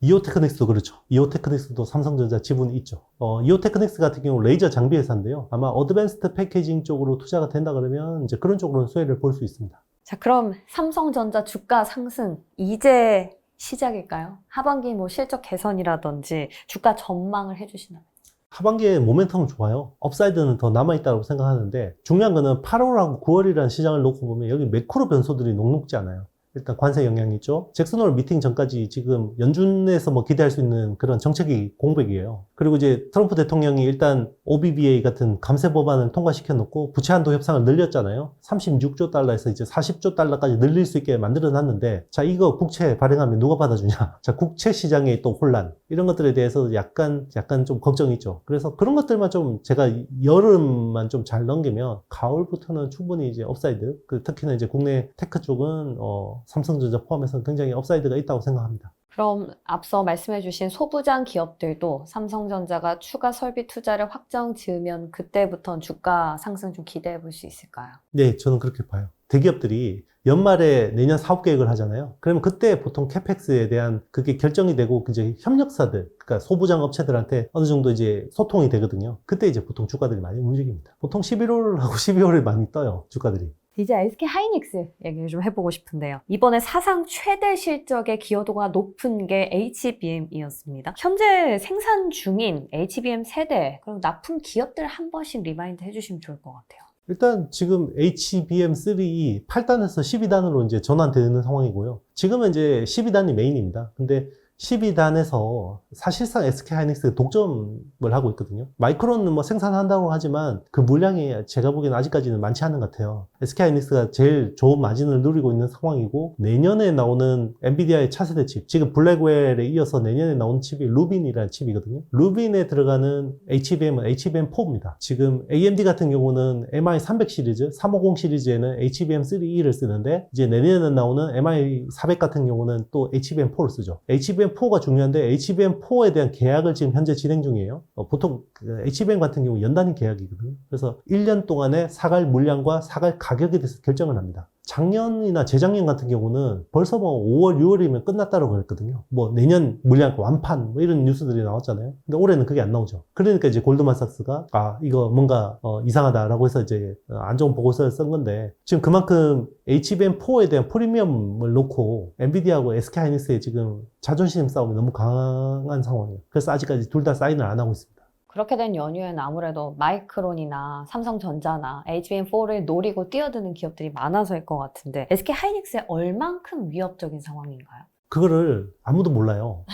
이오테크닉스도 그렇죠. 이오테크닉스도 삼성전자 지분이 있죠. 이오테크닉스 같은 경우 레이저 장비 회사인데요. 아마 어드밴스드 패키징 쪽으로 투자가 된다 그러면 이제 그런 쪽으로는 수혜를 볼 수 있습니다. 자, 그럼 삼성전자 주가 상승 이제 시작일까요? 하반기 뭐 실적 개선이라든지 주가 전망을 해주시나요? 하반기에 모멘텀은 좋아요. 업사이드는 더 남아있다고 생각하는데 중요한 거는 8월하고 9월이라는 시장을 놓고 보면 여기 매크로 변수들이 녹록지 않아요. 일단 관세 영향이 있죠. 잭슨홀 미팅 전까지 지금 연준에서 뭐 기대할 수 있는 그런 정책이 공백이에요. 그리고 이제 트럼프 대통령이 일단 OBBA 같은 감세 법안을 통과시켜 놓고 부채 한도 협상을 늘렸잖아요. 36조 달러에서 이제 40조 달러까지 늘릴 수 있게 만들어 놨는데 자 이거 국채 발행하면 누가 받아주냐. 자 국채 시장의 또 혼란 이런 것들에 대해서 약간 좀 걱정이 있죠. 그래서 그런 것들만 좀 제가 여름만 좀 잘 넘기면 가을부터는 충분히 이제 업사이드 특히나 이제 국내 테크 쪽은 삼성전자 포함해서 굉장히 업사이드가 있다고 생각합니다. 그럼 앞서 말씀해주신 소부장 기업들도 삼성전자가 추가 설비 투자를 확정 지으면 그때부터는 주가 상승 좀 기대해 볼 수 있을까요? 네, 저는 그렇게 봐요. 대기업들이 연말에 내년 사업 계획을 하잖아요. 그러면 그때 보통 캐펙스에 대한 그게 결정이 되고 이제 협력사들, 그러니까 소부장 업체들한테 어느 정도 이제 소통이 되거든요. 그때 이제 보통 주가들이 많이 움직입니다. 보통 11월하고 12월에 많이 떠요, 주가들이. 이제 SK 하이닉스 얘기를 좀 해보고 싶은데요. 이번에 사상 최대 실적의 기여도가 높은 게 HBM이었습니다. 현재 생산 중인 HBM 세대, 그리고 납품 기업들 한 번씩 리마인드 해주시면 좋을 것 같아요. 일단 지금 HBM3 8단에서 12단으로 이제 전환되는 상황이고요. 지금은 이제 12단이 메인입니다. 근데 12단에서 사실상 SK하이닉스가 독점을 하고 있거든요. 마이크론은 뭐 생산한다고 하지만 그 물량이 제가 보기에는 아직까지는 많지 않은 것 같아요. SK하이닉스가 제일 좋은 마진을 누리고 있는 상황이고 내년에 나오는 엔비디아의 차세대 칩, 지금 블랙웰에 이어서 내년에 나오는 칩이 루빈이라는 칩이거든요. 루빈에 들어가는 HBM은 HBM4입니다. 지금 AMD 같은 경우는 MI300 시리즈, 350 시리즈에는 HBM3E를 쓰는데 이제 내년에 나오는 MI400 같은 경우는 또 HBM4를 쓰죠. HBM HBM4가 중요한데 HBM4에 대한 계약을 지금 현재 진행 중이에요. 보통 HBM 같은 경우 연단위 계약이거든요. 그래서 1년 동안의 사갈 물량과 사갈 가격에 대해서 결정을 합니다. 작년이나 재작년 같은 경우는 벌써 뭐 5월, 6월이면 끝났다고 그랬거든요. 뭐 내년 물량 완판 뭐 이런 뉴스들이 나왔잖아요. 근데 올해는 그게 안 나오죠. 그러니까 이제 골드만삭스가 이거 뭔가 이상하다라고 해서 이제 안 좋은 보고서를 쓴 건데 지금 그만큼 HBM4에 대한 프리미엄을 놓고 엔비디아하고 SK하이닉스의 지금 자존심 싸움이 너무 강한 상황이에요. 그래서 아직까지 둘 다 사인을 안 하고 있습니다. 그렇게 된 연유에는 아무래도 마이크론이나 삼성전자나 HBM4를 노리고 뛰어드는 기업들이 많아서일 것 같은데 SK하이닉스에 얼만큼 위협적인 상황인가요? 그거를 아무도 몰라요.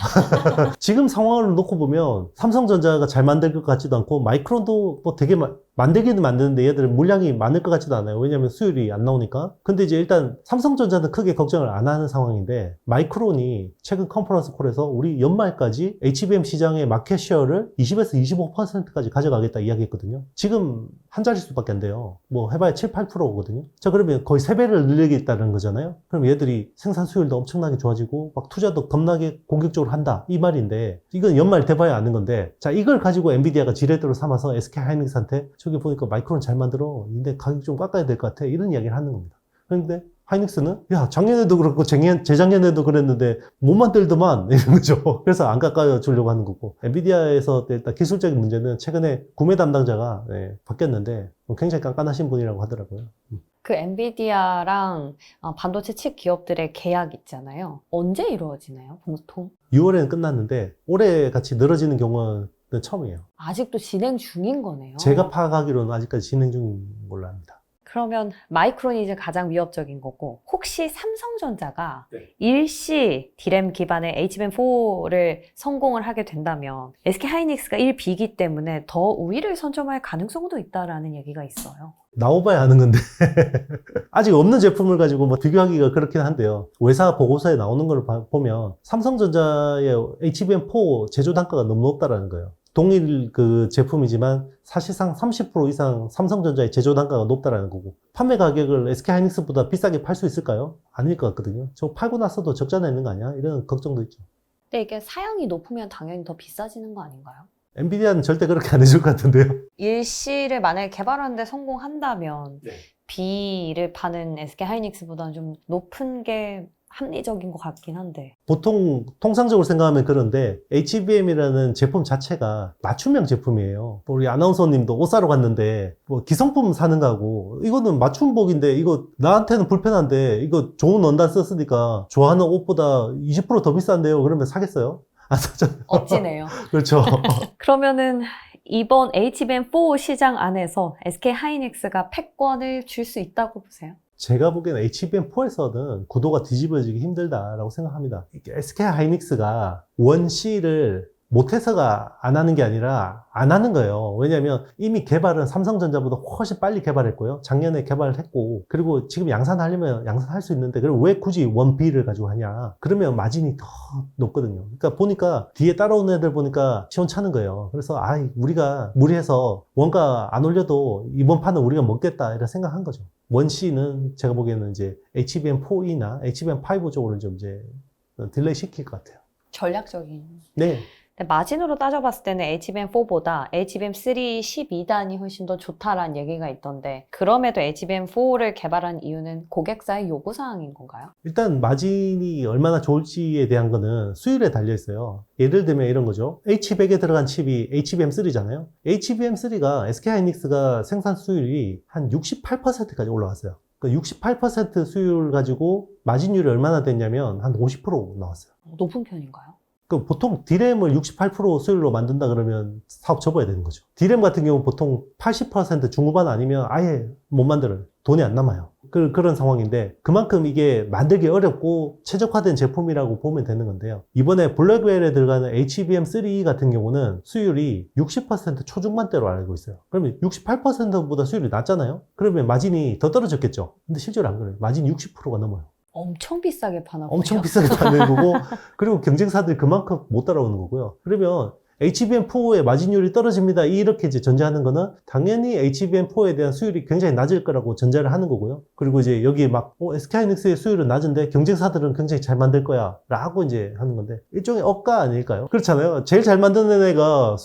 지금 상황을 놓고 보면 삼성전자가 잘 만들 것 같지도 않고 마이크론도 뭐 되게 만들기는 만드는데 얘들은 물량이 많을 것 같지도 않아요. 왜냐하면 수율이 안 나오니까. 근데 이제 일단 삼성전자는 크게 걱정을 안 하는 상황인데 마이크론이 최근 컨퍼런스 콜에서 우리 연말까지 HBM 시장의 마켓 셰어를 20에서 25%까지 가져가겠다 이야기했거든요. 지금 한 자릿수밖에 안 돼요. 뭐 해봐야 7, 8%거든요. 자, 그러면 거의 3배를 늘리겠다는 거잖아요. 그럼 얘들이 생산 수율도 엄청나게 좋아지고 막 투자도 겁나게 공격적으로 한다 이 말인데 이건 연말 돼봐야 아는 건데 자, 이걸 가지고 엔비디아가 지렛대로 삼아서 SK하이닉스한테 저기 보니까 마이크론 잘 만들어. 근데 가격 좀 깎아야 될 것 같아. 이런 이야기를 하는 겁니다. 그런데 하이닉스는 야, 작년에도 그렇고 재작년에도 그랬는데 못 만들더만 이런 거죠. 그래서 안 깎아 주려고 하는 거고. 엔비디아에서 일단 기술적인 문제는 최근에 구매 담당자가 바뀌었는데 굉장히 깐깐하신 분이라고 하더라고요. 그 엔비디아랑 반도체 칩 기업들의 계약 있잖아요. 언제 이루어지나요, 보통? 6월에는 끝났는데 올해 같이 늘어지는 경우는 처음이에요. 아직도 진행 중인 거네요. 제가 파악하기로는 아직까지 진행 중인 걸로 압니다. 그러면 마이크론이 이제 가장 위협적인 거고 혹시 삼성전자가 네. 일시 D램 기반의 HBM4를 성공을 하게 된다면 SK하이닉스가 1비기 때문에 더 우위를 선점할 가능성도 있다라는 얘기가 있어요. 나와봐야 아는 건데 아직 없는 제품을 가지고 뭐 비교하기가 그렇긴 한데요. 회사 보고서에 나오는 걸 보면 삼성전자의 HBM4 제조 단가가 너무 높다라는 거예요. 동일 그 제품이지만 사실상 30% 이상 삼성전자의 제조 단가가 높다라는 거고 판매 가격을 SK하이닉스보다 비싸게 팔 수 있을까요? 아닐 것 같거든요. 저 팔고 나서도 적자 내는 거 아니야? 이런 걱정도 있죠. 근데 이게 사양이 높으면 당연히 더 비싸지는 거 아닌가요? 엔비디아는 절대 그렇게 안 해줄 것 같은데요. 일시를 만약에 개발하는데 성공한다면 네. B를 파는 SK하이닉스보다는 좀 높은 게 합리적인 것 같긴 한데 보통 통상적으로 생각하면 그런데 HBM이라는 제품 자체가 맞춤형 제품이에요. 우리 아나운서님도 옷 사러 갔는데 뭐 기성품 사는 거하고 이거는 맞춤복인데 이거 나한테는 불편한데 이거 좋은 원단 썼으니까 좋아하는 옷보다 20% 더 비싼데요. 그러면 사겠어요? 안 사잖아요. 억지네요. 그렇죠. 그러면은 이번 HBM4 시장 안에서 SK하이닉스가 패권을 줄 수 있다고 보세요? 제가 보기에는 HBM4에서는 구도가 뒤집어지기 힘들다라고 생각합니다. SK하이닉스가 원C를 못해서가 안 하는 게 아니라 안 하는 거예요. 왜냐하면 이미 개발은 삼성전자보다 훨씬 빨리 개발했고요. 작년에 개발을 했고 그리고 지금 양산하려면 양산할 수 있는데 그럼 왜 굳이 원B를 가지고 하냐. 그러면 마진이 더 높거든요. 그러니까 보니까 뒤에 따라오는 애들 보니까 시원찮은 거예요. 그래서 우리가 무리해서 원가 안 올려도 이번 판은 우리가 먹겠다 이런 생각한 거죠. 원C는 제가 보기에는 이제 HBM4E나 HBM5 쪽으로 좀 이제 딜레이 시킬 것 같아요. 전략적인. 네. 근데 마진으로 따져봤을 때는 HBM4보다 HBM3 12단이 훨씬 더 좋다라는 얘기가 있던데 그럼에도 HBM4를 개발한 이유는 고객사의 요구사항인 건가요? 일단 마진이 얼마나 좋을지에 대한 거는 수율에 달려 있어요. 예를 들면 이런 거죠. H100에 들어간 칩이 HBM3잖아요. HBM3가 SK하이닉스가 생산 수율이 한 68%까지 올라왔어요. 그 68% 수율 가지고 마진율이 얼마나 됐냐면 한 50% 나왔어요. 높은 편인가요? 그 보통 D램을 68% 수율로 만든다 그러면 사업 접어야 되는 거죠. D램 같은 경우 보통 80% 중후반 아니면 아예 못 만들어요. 돈이 안 남아요. 그런 상황인데 그만큼 이게 만들기 어렵고 최적화된 제품이라고 보면 되는 건데요. 이번에 블랙웰에 들어가는 HBM3 같은 경우는 수율이 60% 초중반대로 알고 있어요. 그러면 68%보다 수율이 낮잖아요. 그러면 마진이 더 떨어졌겠죠. 근데 실제로 안 그래요. 마진이 60%가 넘어요. 엄청 비싸게 파나 보네요. 엄청 비싸게 파는 거고 그리고 경쟁사들이 그만큼 못 따라오는 거고요. 그러면 HBM4의 마진율이 떨어집니다. 이렇게 이제 전제하는 거는 당연히 HBM4에 대한 수율이 굉장히 낮을 거라고 전제를 하는 거고요. 그리고 이제 여기 막 SK하이닉스의 수율은 낮은데 경쟁사들은 굉장히 잘 만들 거야 라고 이제 하는 건데 일종의 억가 아닐까요? 그렇잖아요. 제일 잘 만드는 애가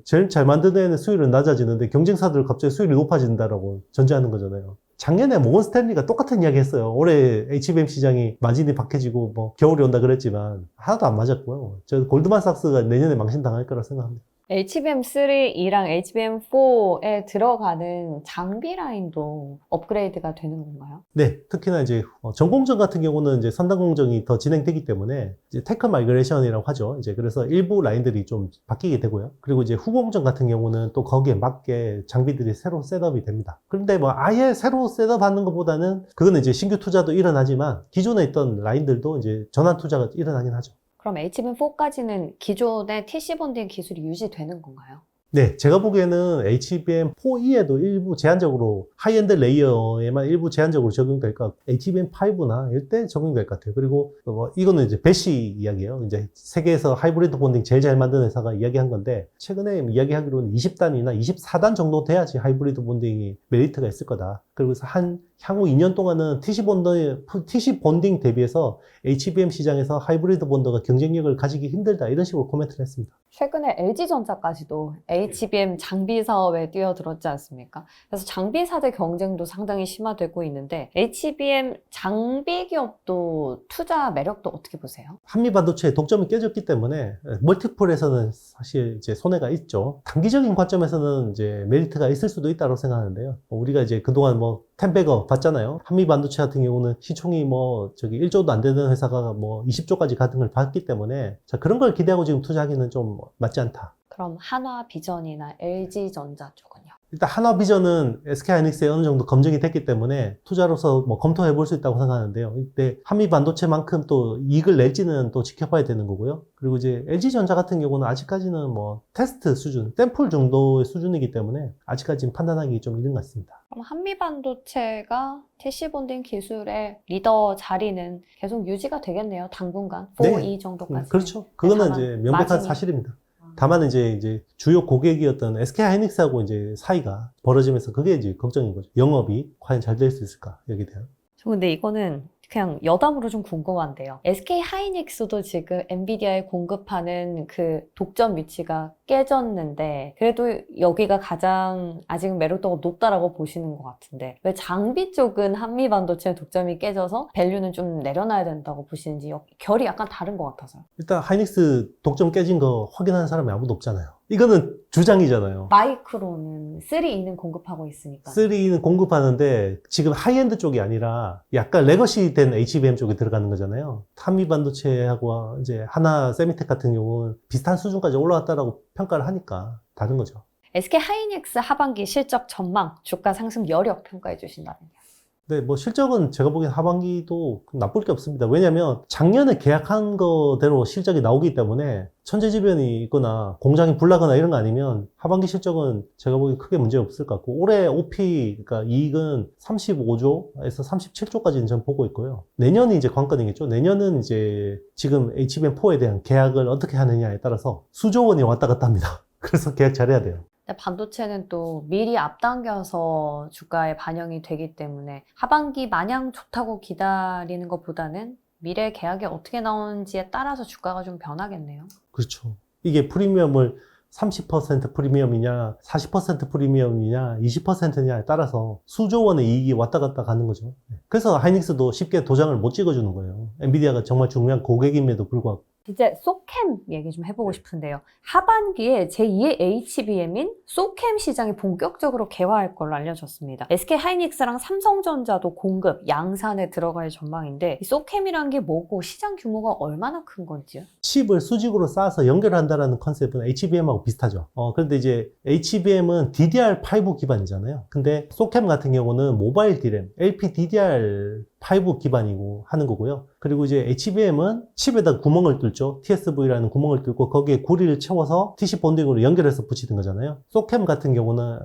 제일 잘 만드는 애는 수율은 낮아지는데 경쟁사들 갑자기 수율이 높아진다라고 전제하는 거잖아요. 작년에 모건 스탠리가 똑같은 이야기 했어요. 올해 HBM 시장이 마진이 박해지고 뭐 겨울이 온다 그랬지만 하나도 안 맞았고요. 저 골드만삭스가 내년에 망신당할 거라 생각합니다. HBM3이랑 HBM4에 들어가는 장비 라인도 업그레이드가 되는 건가요? 네, 특히나 이제 전공정 같은 경우는 이제 선단 공정이 더 진행되기 때문에 이제 테크 마이그레이션이라고 하죠. 이제 그래서 일부 라인들이 좀 바뀌게 되고요. 그리고 이제 후공정 같은 경우는 또 거기에 맞게 장비들이 새로 셋업이 됩니다. 그런데 뭐 아예 새로 셋업하는 것보다는 그거는 이제 신규 투자도 일어나지만 기존에 있던 라인들도 이제 전환 투자가 일어나긴 하죠. 그럼 HBM4까지는 기존의 TC 본딩 기술이 유지되는 건가요? 네, 제가 보기에는 HBM4E에도 일부 제한적으로 하이엔드 레이어에만 일부 제한적으로 적용될 것 같고 HBM5나 이때 적용될 것 같아요. 그리고 뭐 이거는 이제 배시 이야기예요. 이제 세계에서 하이브리드 본딩 제일 잘 만드는 회사가 이야기한 건데 최근에 이야기하기로는 20단이나 24단 정도 돼야지 하이브리드 본딩이 메리트가 있을 거다. 그래서 향후 2년 동안은 TC 본딩 대비해서 HBM 시장에서 하이브리드 본더가 경쟁력을 가지기 힘들다 이런 식으로 코멘트를 했습니다. 최근에 LG전자까지도 HBM 장비 사업에 뛰어들었지 않습니까? 그래서 장비사들 경쟁도 상당히 심화되고 있는데 HBM 장비 기업도 투자 매력도 어떻게 보세요? 한미 반도체의 독점이 깨졌기 때문에 멀티플에서는 사실 이제 손해가 있죠. 단기적인 관점에서는 이제 메리트가 있을 수도 있다고 생각하는데요. 우리가 이제 그동안 뭐 텐베거 봤잖아요. 한미 반도체 같은 경우는 시총이 뭐 1조도 안 되는 회사가 뭐 20조까지 가는 걸 봤기 때문에 자, 그런 걸 기대하고 지금 투자하기는 좀 맞지 않다. 그럼 한화비전이나 LG전자 쪽은요? 일단 한화비전은 SK하이닉스에 어느 정도 검증이 됐기 때문에 투자로서 뭐 검토해 볼 수 있다고 생각하는데요. 이때 한미 반도체만큼 또 이익을 낼지는 또 지켜봐야 되는 거고요. 그리고 이제 LG전자 같은 경우는 아직까지는 뭐 테스트 수준, 샘플 정도의 수준이기 때문에 아직까지는 판단하기 좀 이른 것 같습니다. 그럼 한미반도체가 TC 본딩 기술의 리더 자리는 계속 유지가 되겠네요. 당분간 4E 정도까지. 그렇죠. 그거는 다만 이제 명백한 마진이- 사실입니다. 다만 이제 주요 고객이었던 SK하이닉스하고 이제 사이가 벌어지면서 그게 이제 걱정인 거죠. 영업이 과연 잘 될 수 있을까 여기에 대한. 저 근데 이거는 그냥 여담으로 좀 궁금한데요. SK 하이닉스도 지금 엔비디아에 공급하는 그 독점 위치가 깨졌는데 그래도 여기가 가장 아직 매력도가 높다라고 보시는 것 같은데 왜 장비 쪽은 한미 반도체 독점이 깨져서 밸류는 좀 내려놔야 된다고 보시는지 결이 약간 다른 것 같아서요. 일단 하이닉스 독점 깨진 거 확인하는 사람이 아무도 없잖아요. 이거는 주장이잖아요. 마이크로는 3E는 공급하고 있으니까. 3는 공급하는데 지금 하이엔드 쪽이 아니라 약간 레거시 된 HBM 쪽에 들어가는 거잖아요. 한미 반도체하고 이제 하나 세미텍 같은 경우는 비슷한 수준까지 올라왔다라고 평가를 하니까 다른 거죠. SK 하이닉스 하반기 실적 전망, 주가 상승 여력 평가해 주신다면요. 네, 뭐 실적은 제가 보기엔 하반기도 나쁠 게 없습니다. 왜냐면 작년에 계약한 거대로 실적이 나오기 때문에 천재지변이 있거나 공장이 불나거나 이런 거 아니면 하반기 실적은 제가 보기엔 크게 문제 없을 것 같고 올해 OP, 그러니까 이익은 35조에서 37조까지는 전 보고 있고요. 내년이 이제 관건이겠죠. 내년은 이제 지금 HBM4에 대한 계약을 어떻게 하느냐에 따라서 수조 원이 왔다 갔다 합니다. 그래서 계약 잘해야 돼요. 반도체는 또 미리 앞당겨서 주가에 반영이 되기 때문에 하반기 마냥 좋다고 기다리는 것보다는 미래 계약이 어떻게 나오는지에 따라서 주가가 좀 변하겠네요. 그렇죠. 이게 프리미엄을 30% 프리미엄이냐, 40% 프리미엄이냐, 20%냐에 따라서 수조 원의 이익이 왔다 갔다 가는 거죠. 그래서 하이닉스도 쉽게 도장을 못 찍어주는 거예요. 엔비디아가 정말 중요한 고객임에도 불구하고. 이제 소캠 얘기 좀 해보고 싶은데요. 하반기에 제2의 HBM인 소캠 시장이 본격적으로 개화할 걸로 알려졌습니다. SK 하이닉스랑 삼성전자도 공급, 양산에 들어갈 전망인데 이 소캠이란 게 뭐고 시장 규모가 얼마나 큰 건지요? 칩을 수직으로 쌓아서 연결한다는 컨셉은 HBM하고 비슷하죠. 그런데 이제 HBM은 DDR5 기반이잖아요. 근데 소캠 같은 경우는 모바일 D램, LPDDR5 기반이고 하는 거고요. 그리고 이제 HBM은 칩에다 구멍을 뚫죠. TSV라는 구멍을 뚫고 거기에 구리를 채워서 TC 본딩으로 연결해서 붙이는 거잖아요. 소캠 같은 경우는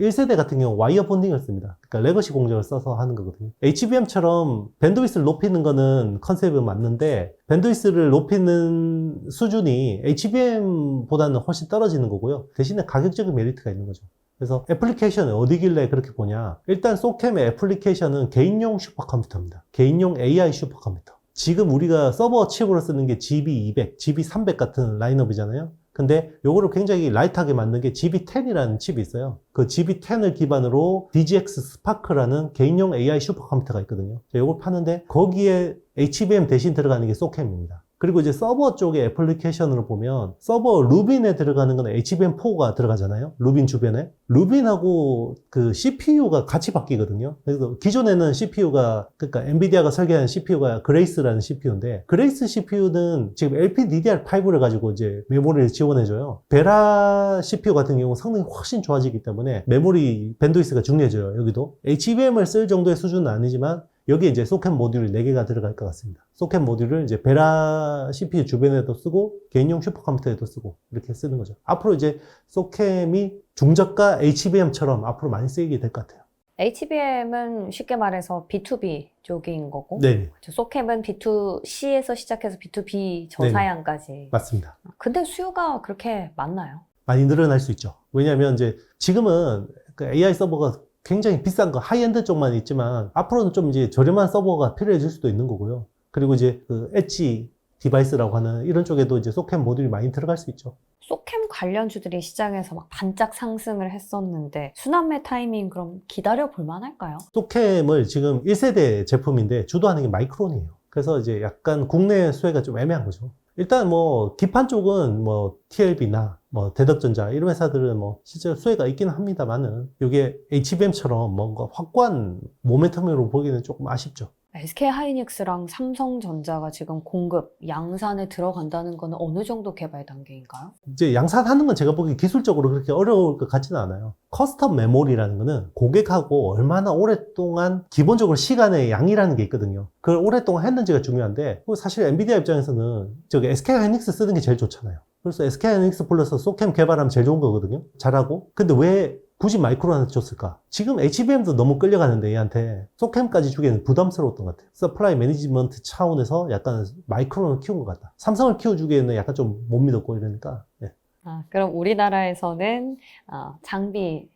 1세대 같은 경우 와이어 본딩을 씁니다. 그러니까 레거시 공정을 써서 하는 거거든요. HBM처럼 밴드위스를 높이는 거는 컨셉은 맞는데 밴드위스를 높이는 수준이 HBM보다는 훨씬 떨어지는 거고요. 대신에 가격적인 메리트가 있는 거죠. 그래서 애플리케이션은 어디길래 그렇게 보냐. 일단 소캠의 애플리케이션은 개인용 슈퍼컴퓨터입니다. 개인용 AI 슈퍼컴퓨터. 지금 우리가 서버 칩으로 쓰는 게 GB200, GB300 같은 라인업이잖아요. 근데 요거를 굉장히 라이트하게 만든 게 GB10이라는 칩이 있어요. 그 GB10을 기반으로 DGX 스파크라는 개인용 AI 슈퍼컴퓨터가 있거든요. 요걸 파는데 거기에 HBM 대신 들어가는 게 소캠입니다. 그리고 이제 서버 쪽의 애플리케이션으로 보면 서버 루빈에 들어가는 건 HBM4가 들어가잖아요. 루빈 주변에. 루빈하고 그 CPU가 같이 바뀌거든요. 그래서 기존에는 CPU가 그러니까 엔비디아가 설계한 CPU가 그레이스라는 CPU인데 그레이스 CPU는 지금 LPDDR5를 가지고 이제 메모리를 지원해줘요. 베라 CPU 같은 경우 성능이 훨씬 좋아지기 때문에 메모리 밴드위스가 중요해져요. 여기도. HBM을 쓸 정도의 수준은 아니지만 여기에 이제 소켓 모듈이 4개가 들어갈 것 같습니다. 소켓 모듈을 이제 베라 CPU 주변에도 쓰고 개인용 슈퍼컴퓨터에도 쓰고 이렇게 쓰는 거죠. 앞으로 이제 소켓이 중저가 HBM처럼 앞으로 많이 쓰이게 될 것 같아요. HBM은 쉽게 말해서 B2B 쪽인 거고, 네, 소캠은 B2C에서 시작해서 B2B 저사양까지. 맞습니다. 근데 수요가 그렇게 많나요? 많이 늘어날 수 있죠. 왜냐하면 이제 지금은 그 AI 서버가 굉장히 비싼 거 하이엔드 쪽만 있지만 앞으로는 좀 이제 저렴한 서버가 필요해질 수도 있는 거고요. 그리고 이제 그 엣지 디바이스라고 하는 이런 쪽에도 이제 소캠 모듈이 많이 들어갈 수 있죠. 소캠 관련주들이 시장에서 막 반짝 상승을 했었는데 순환매 타이밍 그럼 기다려 볼 만할까요? 소캠을 지금 1세대 제품인데 주도하는 게 마이크론이에요. 그래서 이제 약간 국내 수혜가 좀 애매한 거죠. 일단 뭐 기판 쪽은 뭐 TLB나 뭐 대덕전자 이런 회사들은 뭐 실제 수혜가 있기는 합니다만은 이게 HBM처럼 뭔가 확고한 모멘텀으로 보기는 조금 아쉽죠. SK 하이닉스랑 삼성전자가 지금 공급 양산에 들어간다는 건 어느 정도 개발 단계인가요? 이제 양산하는 건 제가 보기 기술적으로 그렇게 어려울 것 같지는 않아요. 커스텀 메모리라는 거는 고객하고 얼마나 오랫동안 기본적으로 시간의 양이라는 게 있거든요. 그걸 오랫동안 했는지가 중요한데 사실 엔비디아 입장에서는 저기 SK 하이닉스 쓰는 게 제일 좋잖아요. 그래서 SK 하이닉스 플러스 소캠 개발하면 제일 좋은 거거든요. 잘하고. 근데 왜 굳이 마이크론한테 줬을까? 지금 HBM도 너무 끌려가는데 얘한테 소캠까지 주기에는 부담스러웠던 것 같아요. 서플라이 매니지먼트 차원에서 약간 마이크론을 키운 것 같다. 삼성을 키워주기에는 약간 좀 못 믿었고 이러니까. 네. 그럼 우리나라에서는 장비,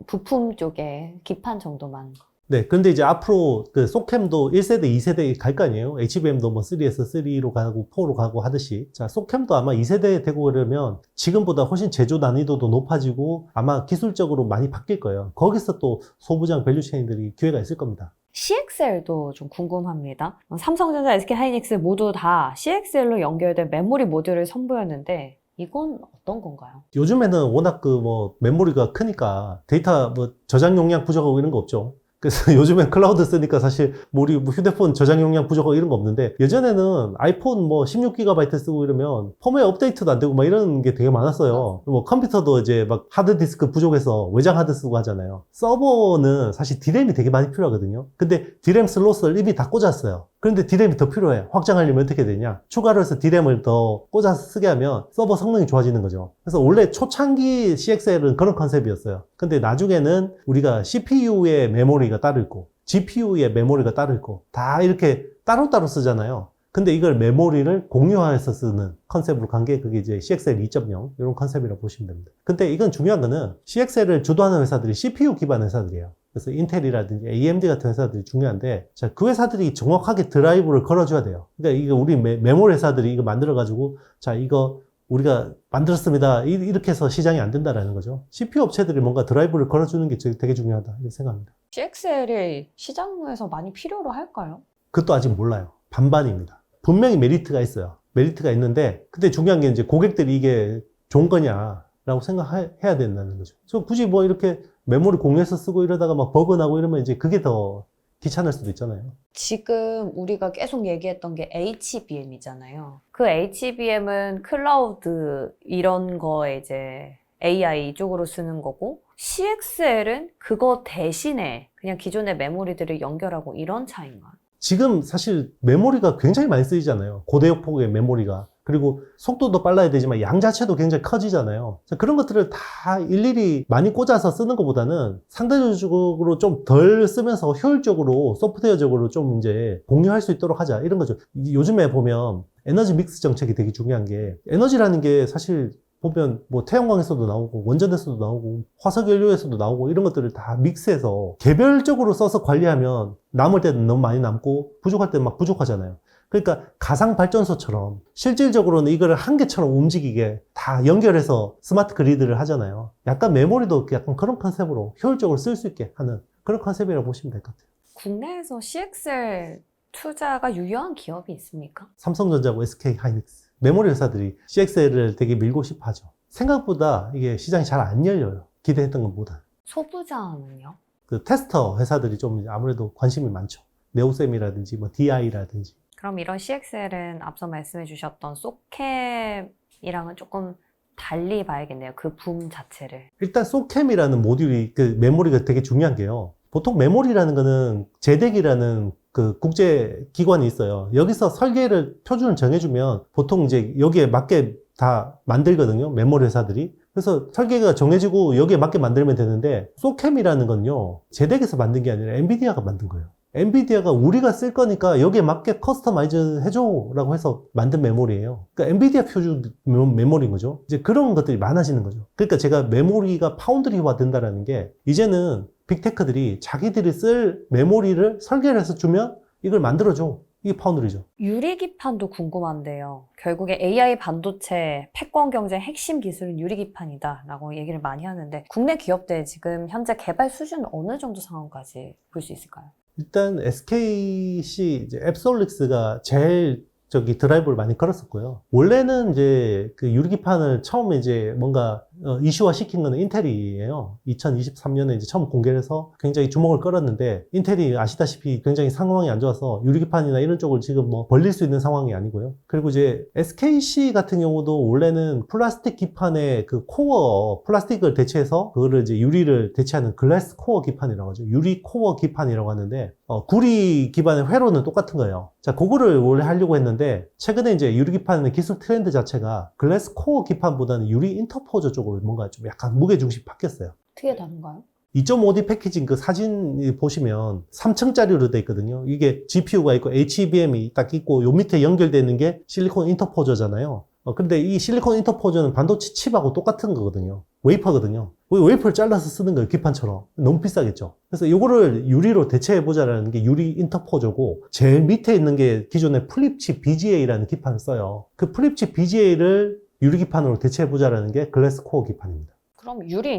부품 쪽에 기판 정도만. 네, 근데 이제 앞으로 그 소캠도 1세대, 2세대 갈 거 아니에요? HBM도 뭐 3에서 3로 가고 4로 가고 하듯이. 자, 소캠도 아마 2세대 되고 그러면 지금보다 훨씬 제조 난이도도 높아지고 아마 기술적으로 많이 바뀔 거예요. 거기서 또 소부장 밸류체인들이 기회가 있을 겁니다. CXL도 좀 궁금합니다. 삼성전자, SK 하이닉스 모두 다 CXL로 연결된 메모리 모듈을 선보였는데 이건 어떤 건가요? 요즘에는 워낙 그 뭐 메모리가 크니까 데이터 뭐 저장 용량 부족하고 이런 거 없죠. 그래서 요즘엔 클라우드 쓰니까 사실 뭐 우리 뭐 휴대폰 저장 용량 부족하고 이런 거 없는데 예전에는 아이폰 뭐 16GB 쓰고 이러면 펌웨어 업데이트도 안 되고 막 이런 게 되게 많았어요. 뭐 컴퓨터도 이제 막 하드디스크 부족해서 외장 하드 쓰고 하잖아요. 서버는 사실 D램이 되게 많이 필요하거든요. 근데 D램 슬롯을 이미 다 꽂았어요. 그런데 D램이 더 필요해. 확장하려면 어떻게 되냐? 추가로 해서 D램을 더 꽂아서 쓰게 하면 서버 성능이 좋아지는 거죠. 그래서 원래 초창기 CXL은 그런 컨셉이었어요. 근데 나중에는 우리가 CPU의 메모리가 따로 있고 GPU의 메모리가 따로 있고 다 이렇게 따로따로 쓰잖아요. 근데 이걸 메모리를 공유해서 쓰는 컨셉으로 간 게 그게 이제 CXL 2.0 이런 컨셉이라고 보시면 됩니다. 근데 이건 중요한 거는 CXL을 주도하는 회사들이 CPU 기반 회사들이에요. 그래서 인텔이라든지 AMD 같은 회사들이 중요한데, 자, 그 회사들이 정확하게 드라이브를 걸어줘야 돼요. 그러니까 이거 우리 메모리 회사들이 이거 만들어가지고, 자, 이거 우리가 만들었습니다. 이렇게 해서 시장이 안 된다라는 거죠. CPU 업체들이 뭔가 드라이브를 걸어주는 게 되게 중요하다. 이렇게 생각합니다. CXL이 시장에서 많이 필요로 할까요? 그것도 아직 몰라요. 반반입니다. 분명히 메리트가 있어요. 메리트가 있는데, 근데 중요한 게 이제 고객들이 이게 좋은 거냐라고 생각해야 된다는 거죠. 그래서 굳이 뭐 이렇게 메모리 공유해서 쓰고 이러다가 막 버그 나고 이러면 이제 그게 더 귀찮을 수도 있잖아요. 지금 우리가 계속 얘기했던 게 HBM이잖아요. 그 HBM은 클라우드 이런 거에 이제 AI 쪽으로 쓰는 거고, CXL은 그거 대신에 그냥 기존의 메모리들을 연결하고 이런 차이인가요? 지금 사실 메모리가 굉장히 많이 쓰이잖아요. 고대역폭의 메모리가. 그리고 속도도 빨라야 되지만 양 자체도 굉장히 커지잖아요. 자, 그런 것들을 다 일일이 많이 꽂아서 쓰는 것보다는 상대적으로 좀 덜 쓰면서 효율적으로 소프트웨어적으로 좀 이제 공유할 수 있도록 하자. 이런 거죠. 요즘에 보면 에너지 믹스 정책이 되게 중요한 게 에너지라는 게 사실 보면 뭐 태양광에서도 나오고 원전에서도 나오고 화석연료에서도 나오고 이런 것들을 다 믹스해서 개별적으로 써서 관리하면 남을 때는 너무 많이 남고 부족할 때는 막 부족하잖아요. 그러니까 가상발전소처럼 실질적으로는 이거를 한 개처럼 움직이게 다 연결해서 스마트 그리드를 하잖아요. 약간 메모리도 약간 그런 컨셉으로 효율적으로 쓸 수 있게 하는 그런 컨셉이라고 보시면 될 것 같아요. 국내에서 CXL 투자가 유효한 기업이 있습니까? 삼성전자고 SK하이닉스 메모리 회사들이 CXL을 되게 밀고 싶어 하죠. 생각보다 이게 시장이 잘 안 열려요. 기대했던 것보다. 소부자는요? 그 테스터 회사들이 좀 아무래도 관심이 많죠. 네오셈이라든지 뭐 DI라든지. 그럼 이런 CXL은 앞서 말씀해 주셨던 소캠이랑은 조금 달리 봐야겠네요. 그 붐 자체를. 일단 소캠이라는 모듈이 그 메모리가 되게 중요한 게요. 보통 메모리라는 거는 제덱이라는 그 국제 기관이 있어요. 여기서 설계를 표준을 정해주면 보통 이제 여기에 맞게 다 만들거든요. 메모리 회사들이. 그래서 설계가 정해지고 여기에 맞게 만들면 되는데 소캠이라는 건요. 제덱에서 만든 게 아니라 엔비디아가 만든 거예요. 엔비디아가 우리가 쓸 거니까 여기에 맞게 커스터마이즈 해줘 라고 해서 만든 메모리예요. 그러니까 엔비디아 표준 메모리인 거죠. 이제 그런 것들이 많아지는 거죠. 그러니까 제가 메모리가 파운드리화 된다라는 게 이제는 빅테크들이 자기들이 쓸 메모리를 설계를 해서 주면 이걸 만들어줘. 이게 파운드리죠. 유리기판도 궁금한데요. 결국에 AI 반도체 패권 경쟁 핵심 기술은 유리기판이다 라고 얘기를 많이 하는데 국내 기업들 지금 현재 개발 수준 어느 정도 상황까지 볼 수 있을까요? 일단 SKC 이제 앱솔릭스가 제일 드라이브를 많이 걸었었고요. 원래는 이제 그 유리기판을 처음에 이제 뭔가 이슈화 시킨 거는 인텔이에요. 2023년에 이제 처음 공개를 해서 굉장히 주목을 끌었는데 인텔이 아시다시피 굉장히 상황이 안 좋아서 유리기판이나 이런 쪽을 지금 뭐 벌릴 수 있는 상황이 아니고요. 그리고 이제 SKC 같은 경우도 원래는 플라스틱 기판의 그 코어 플라스틱을 대체해서 그거를 이제 유리를 대체하는 글래스 코어 기판이라고 하죠. 유리 코어 기판이라고 하는데 구리 기반의 회로는 똑같은 거예요. 자, 그거를 원래 하려고 했는데 최근에 이제 유리기판의 기술 트렌드 자체가 글래스 코어 기판보다는 유리 인터포저 쪽으로 뭔가 좀 약간 무게중심이 바뀌었어요. 어떻게 다른가요? 2.5D 패키징 그 사진 보시면 3층짜리로 돼 있거든요. 이게 GPU가 있고 HBM이 딱 있고 요 밑에 연결되어 있는 게 실리콘 인터포저잖아요. 근데 이 실리콘 인터포저는 반도체 칩하고 똑같은 거거든요. 웨이퍼거든요. 웨이퍼를 잘라서 쓰는 거예요. 기판처럼. 너무 비싸겠죠. 그래서 이거를 유리로 대체해보자라는 게 유리 인터포저고 제일 밑에 있는 게 기존의 플립칩 BGA라는 기판을 써요. 그 플립칩 BGA를 유리 기판으로 대체해보자라는 게 글래스 코어 기판입니다. 그럼 유리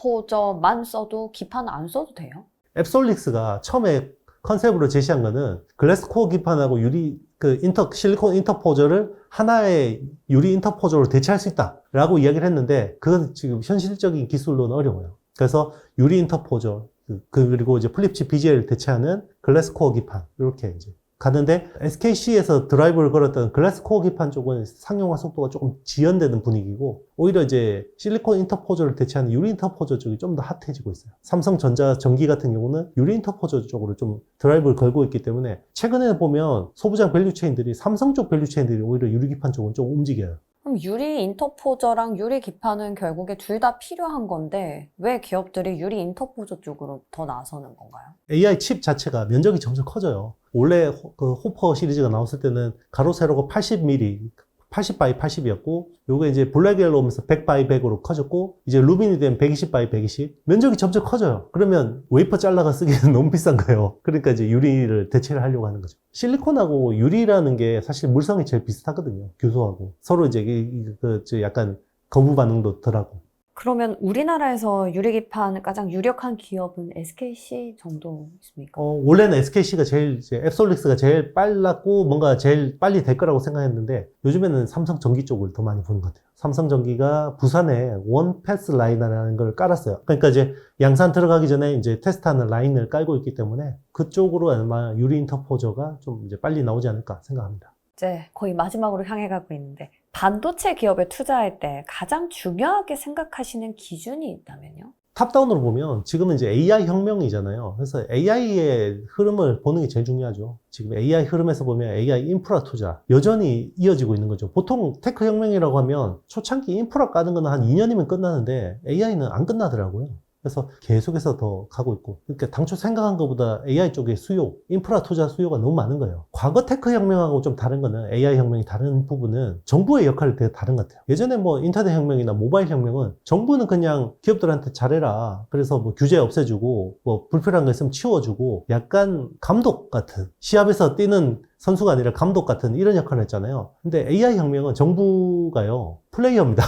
인터포저만 써도 기판 안 써도 돼요? 앱솔릭스가 처음에 컨셉으로 제시한 거는 글래스 코어 기판하고 실리콘 인터포저를 하나의 유리 인터포저로 대체할 수 있다라고 이야기를 했는데 그건 지금 현실적인 기술로는 어려워요. 그래서 유리 인터포저 그리고 이제 플립칩 BGA를 대체하는 글래스 코어 기판 이렇게 이제 가는데 SKC에서 드라이브를 걸었던 글래스 코어 기판 쪽은 상용화 속도가 조금 지연되는 분위기고 오히려 이제 실리콘 인터포저를 대체하는 유리 인터포저 쪽이 좀 더 핫해지고 있어요. 삼성전자 전기 같은 경우는 유리 인터포저 쪽으로 좀 드라이브를 걸고 있기 때문에 최근에 보면 소부장 밸류체인들이 삼성 쪽 밸류체인들이 오히려 유리 기판 쪽은 좀 움직여요. 그럼 유리 인터포저랑 유리 기판은 결국에 둘 다 필요한 건데 왜 기업들이 유리 인터포저 쪽으로 더 나서는 건가요? AI 칩 자체가 면적이 점점 커져요. 원래 그 호퍼 시리즈가 나왔을 때는 가로 세로가 80mm, 80x 80이었고 요게 이제 블랙엘로 오면서 100x 100으로 커졌고 이제 루빈이 되면 120x 120 면적이 점점 커져요. 그러면 웨이퍼 잘라가 쓰기에는 너무 비싼 거예요. 그러니까 이제 유리를 대체를 하려고 하는 거죠. 실리콘하고 유리라는 게 사실 물성이 제일 비슷하거든요. 교소하고 서로 이제 약간 거부 반응도 덜하고. 그러면 우리나라에서 유리기판 가장 유력한 기업은 SKC 정도 있습니까? 원래는 SKC가 제일, 앱솔릭스가 제일 빨랐고 뭔가 제일 빨리 될 거라고 생각했는데 요즘에는 삼성전기 쪽을 더 많이 보는 것 같아요. 삼성전기가 부산에 원패스 라인이라는 걸 깔았어요. 그러니까 이제 양산 들어가기 전에 이제 테스트하는 라인을 깔고 있기 때문에 그쪽으로 아마 유리 인터포저가 좀 이제 빨리 나오지 않을까 생각합니다. 이제 거의 마지막으로 향해 가고 있는데 반도체 기업에 투자할 때 가장 중요하게 생각하시는 기준이 있다면요? 탑다운으로 보면 지금은 이제 AI 혁명이잖아요. 그래서 AI의 흐름을 보는 게 제일 중요하죠. 지금 AI 흐름에서 보면 AI 인프라 투자 여전히 이어지고 있는 거죠. 보통 테크 혁명이라고 하면 초창기 인프라 까는 거는 한 2년이면 끝나는데 AI는 안 끝나더라고요. 그래서 계속해서 더 가고 있고, 그러니까 당초 생각한 것보다 AI 쪽의 수요, 인프라 투자 수요가 너무 많은 거예요. 과거 테크 혁명하고 좀 다른 거는, AI 혁명이 다른 부분은 정부의 역할이 되게 다른 것 같아요. 예전에 뭐 인터넷 혁명이나 모바일 혁명은 정부는 그냥 기업들한테 잘해라, 그래서 뭐 규제 없애주고 뭐 불필요한 거 있으면 치워주고, 약간 감독 같은, 시합에서 뛰는 선수가 아니라 감독 같은 이런 역할을 했잖아요. 근데 AI 혁명은 정부가요, 플레이어입니다.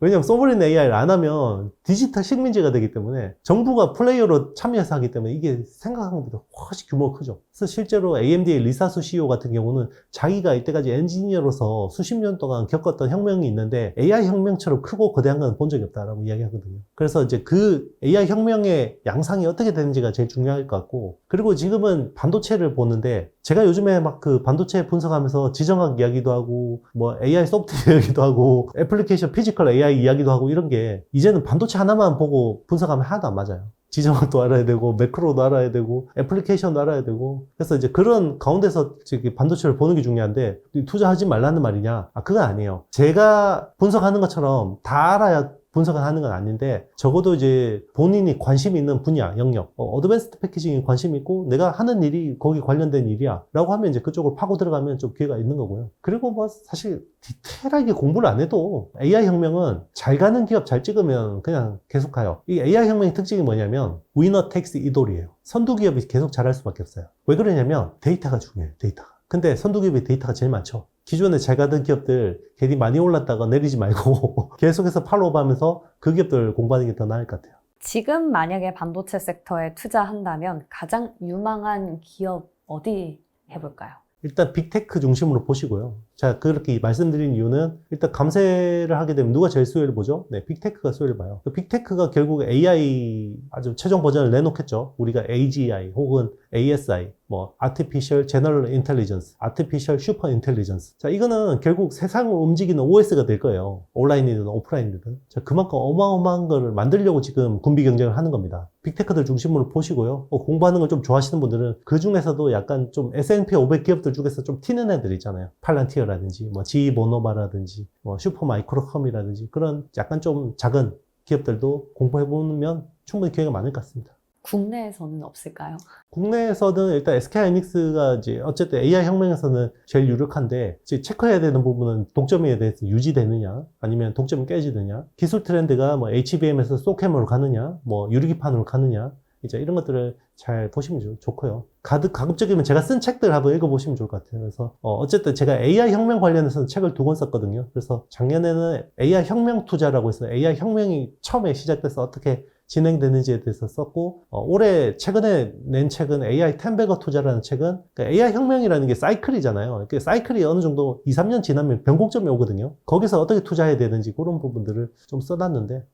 왜냐면 소브린 AI를 안 하면 디지털 식민지가 되기 때문에 정부가 플레이어로 참여해서 하기 때문에 이게 생각한 것보다 훨씬 규모가 크죠. 그래서 실제로 AMD의 리사수 CEO 같은 경우는 자기가 이때까지 엔지니어로서 수십 년 동안 겪었던 혁명이 있는데 AI 혁명처럼 크고 거대한 건 본 적이 없다라고 이야기하거든요. 그래서 이제 그 AI 혁명의 양상이 어떻게 되는지가 제일 중요할 것 같고, 그리고 지금은 반도체를 보는데 제가 요즘에 막 그 반도체 분석하면서 지정학 이야기도 하고 뭐 AI 소프트웨어 이야기도 하고 애플리케이션 피지컬 AI 이야기도 하고, 이런 게 이제는 반도체 하나만 보고 분석하면 하나도 안 맞아요. 지정학도 알아야 되고 매크로도 알아야 되고 애플리케이션도 알아야 되고. 그래서 이제 그런 가운데서 반도체를 보는 게 중요한데, 투자하지 말라는 말이냐? 그건 아니에요. 제가 분석하는 것처럼 다 알아야 분석을 하는 건 아닌데, 적어도 이제 본인이 관심 있는 분야, 영역, 어드밴스드 패키징에 관심 있고 내가 하는 일이 거기 관련된 일이야 라고 하면 이제 그쪽으로 파고 들어가면 좀 기회가 있는 거고요. 그리고 뭐 사실 디테일하게 공부를 안 해도 AI 혁명은 잘 가는 기업 잘 찍으면 그냥 계속 가요. 이 AI 혁명의 특징이 뭐냐면 위너 텍스 이돌이에요. 선두 기업이 계속 잘할 수밖에 없어요. 왜 그러냐면 데이터가 중요해요. 데이터가. 근데 선두 기업이 데이터가 제일 많죠. 기존에 잘 가던 기업들 괜히 많이 올랐다가 내리지 말고 계속해서 팔로우하면서 그 기업들 공부하는 게 더 나을 것 같아요. 지금 만약에 반도체 섹터에 투자한다면 가장 유망한 기업 어디 해볼까요? 일단 빅테크 중심으로 보시고요. 자, 그렇게 말씀드린 이유는 일단 감세를 하게 되면 누가 제일 수혜를 보죠? 네, 빅테크가 수혜를 봐요. 빅테크가 결국 AI 아주 최종 버전을 내놓겠죠. 우리가 AGI 혹은 ASI, 뭐 Artificial General Intelligence, Artificial Super Intelligence. 자, 이거는 결국 세상을 움직이는 OS가 될 거예요. 온라인이든 오프라인이든. 자, 그만큼 어마어마한 거를 만들려고 지금 군비 경쟁을 하는 겁니다. 빅테크들 중심으로 보시고요. 공부하는 걸 좀 좋아하시는 분들은 그 중에서도 약간 좀 S&P 500 기업들 중에서 좀 튀는 애들 있잖아요. 팔란티어라든지, 뭐 GE 모노바라든지, 뭐 슈퍼마이크로컴이라든지, 그런 약간 좀 작은 기업들도 공부해보면 충분히 기회가 많을 것 같습니다. 국내에서는 없을까요? 국내에서는 일단 SK하이닉스가 이제 어쨌든 AI 혁명에서는 제일 유력한데, 이제 체크해야 되는 부분은 독점에 대해서 유지되느냐, 아니면 독점이 깨지느냐, 기술 트렌드가 뭐 HBM에서 소캠으로 가느냐, 뭐 유리기판으로 가느냐, 이제 이런 것들을 잘 보시면 좋고요. 가급적이면 제가 쓴 책들 한번 읽어보시면 좋을 것 같아요. 그래서 어쨌든 제가 AI 혁명 관련해서는 책을 2권 썼거든요. 그래서 작년에는 AI 혁명 투자라고 해서 AI 혁명이 처음에 시작돼서 어떻게 진행되는지에 대해서 썼고, 올해 최근에 낸 책은 AI 텐베거 투자라는 책은, 그러니까 AI 혁명이라는 게 사이클이잖아요. 그 사이클이 어느 정도 2, 3년 지나면 변곡점이 오거든요. 거기서 어떻게 투자해야 되는지 그런 부분들을 좀 써놨는데,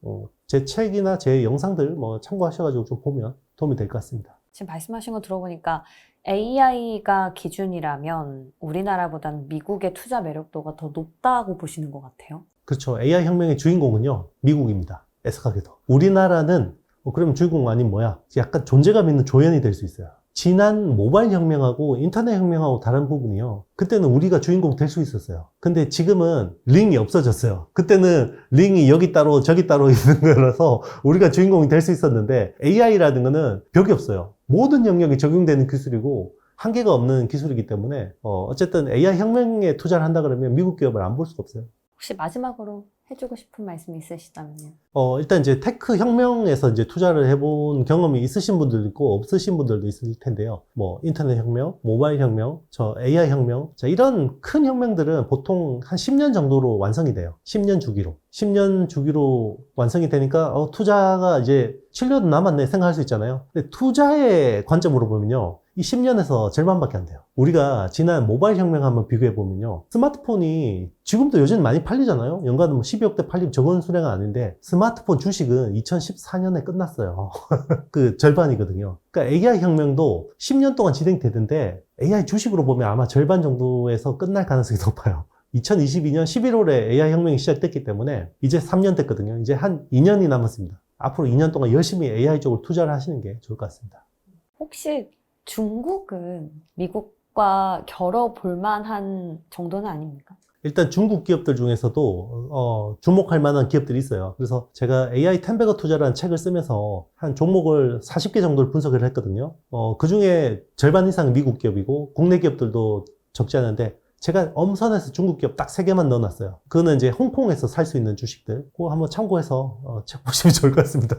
제 책이나 제 영상들 뭐 참고하셔가지고 좀 보면 도움이 될 것 같습니다. 지금 말씀하신 거 들어보니까 AI가 기준이라면 우리나라보다는 미국의 투자 매력도가 더 높다고 보시는 것 같아요. 그렇죠. AI 혁명의 주인공은요, 미국입니다. 애석하게도. 우리나라는 그러면 주인공 아닌 뭐야? 약간 존재감 있는 조연이 될 수 있어요. 지난 모바일 혁명하고 인터넷 혁명하고 다른 부분이요. 그때는 우리가 주인공 될 수 있었어요. 근데 지금은 링이 없어졌어요. 그때는 링이 여기 따로 저기 따로 있는 거라서 우리가 주인공이 될 수 있었는데, AI라는 거는 벽이 없어요. 모든 영역에 적용되는 기술이고 한계가 없는 기술이기 때문에 어쨌든 AI 혁명에 투자를 한다 그러면 미국 기업을 안 볼 수가 없어요. 혹시 마지막으로 해주고 싶은 말씀 있으시다면요? 일단 이제 테크 혁명에서 이제 투자를 해본 경험이 있으신 분들도 있고 없으신 분들도 있을 텐데요. 뭐 인터넷 혁명, 모바일 혁명, AI 혁명. 자, 이런 큰 혁명들은 보통 한 10년 정도로 완성이 돼요. 10년 주기로. 10년 주기로 완성이 되니까 투자가 이제 7년 남았네 생각할 수 있잖아요. 근데 투자의 관점으로 보면요, 이 10년에서 절반밖에 안 돼요. 우리가 지난 모바일 혁명 한번 비교해 보면요, 스마트폰이 지금도 요즘 많이 팔리잖아요. 연간 뭐 12억대 팔리면 적은 수량은 아닌데, 스마트폰 주식은 2014년에 끝났어요. 그 절반이거든요. 그러니까 AI 혁명도 10년 동안 진행되는데 AI 주식으로 보면 아마 절반 정도에서 끝날 가능성이 높아요. 2022년 11월에 AI 혁명이 시작됐기 때문에 이제 3년 됐거든요. 이제 한 2년이 남았습니다. 앞으로 2년 동안 열심히 AI 쪽으로 투자를 하시는 게 좋을 것 같습니다. 혹시 중국은 미국과 겨뤄볼 만한 정도는 아닙니까? 일단 중국 기업들 중에서도 주목할 만한 기업들이 있어요. 그래서 제가 AI 10배거 투자라는 책을 쓰면서 한 종목을 40개 정도를 분석을 했거든요. 그 중에 절반 이상은 미국 기업이고 국내 기업들도 적지 않은데 제가 엄선해서 중국 기업 딱 3개만 넣어놨어요. 그거는 이제 홍콩에서 살 수 있는 주식들. 그거 한번 참고해서 책 보시면 좋을 것 같습니다.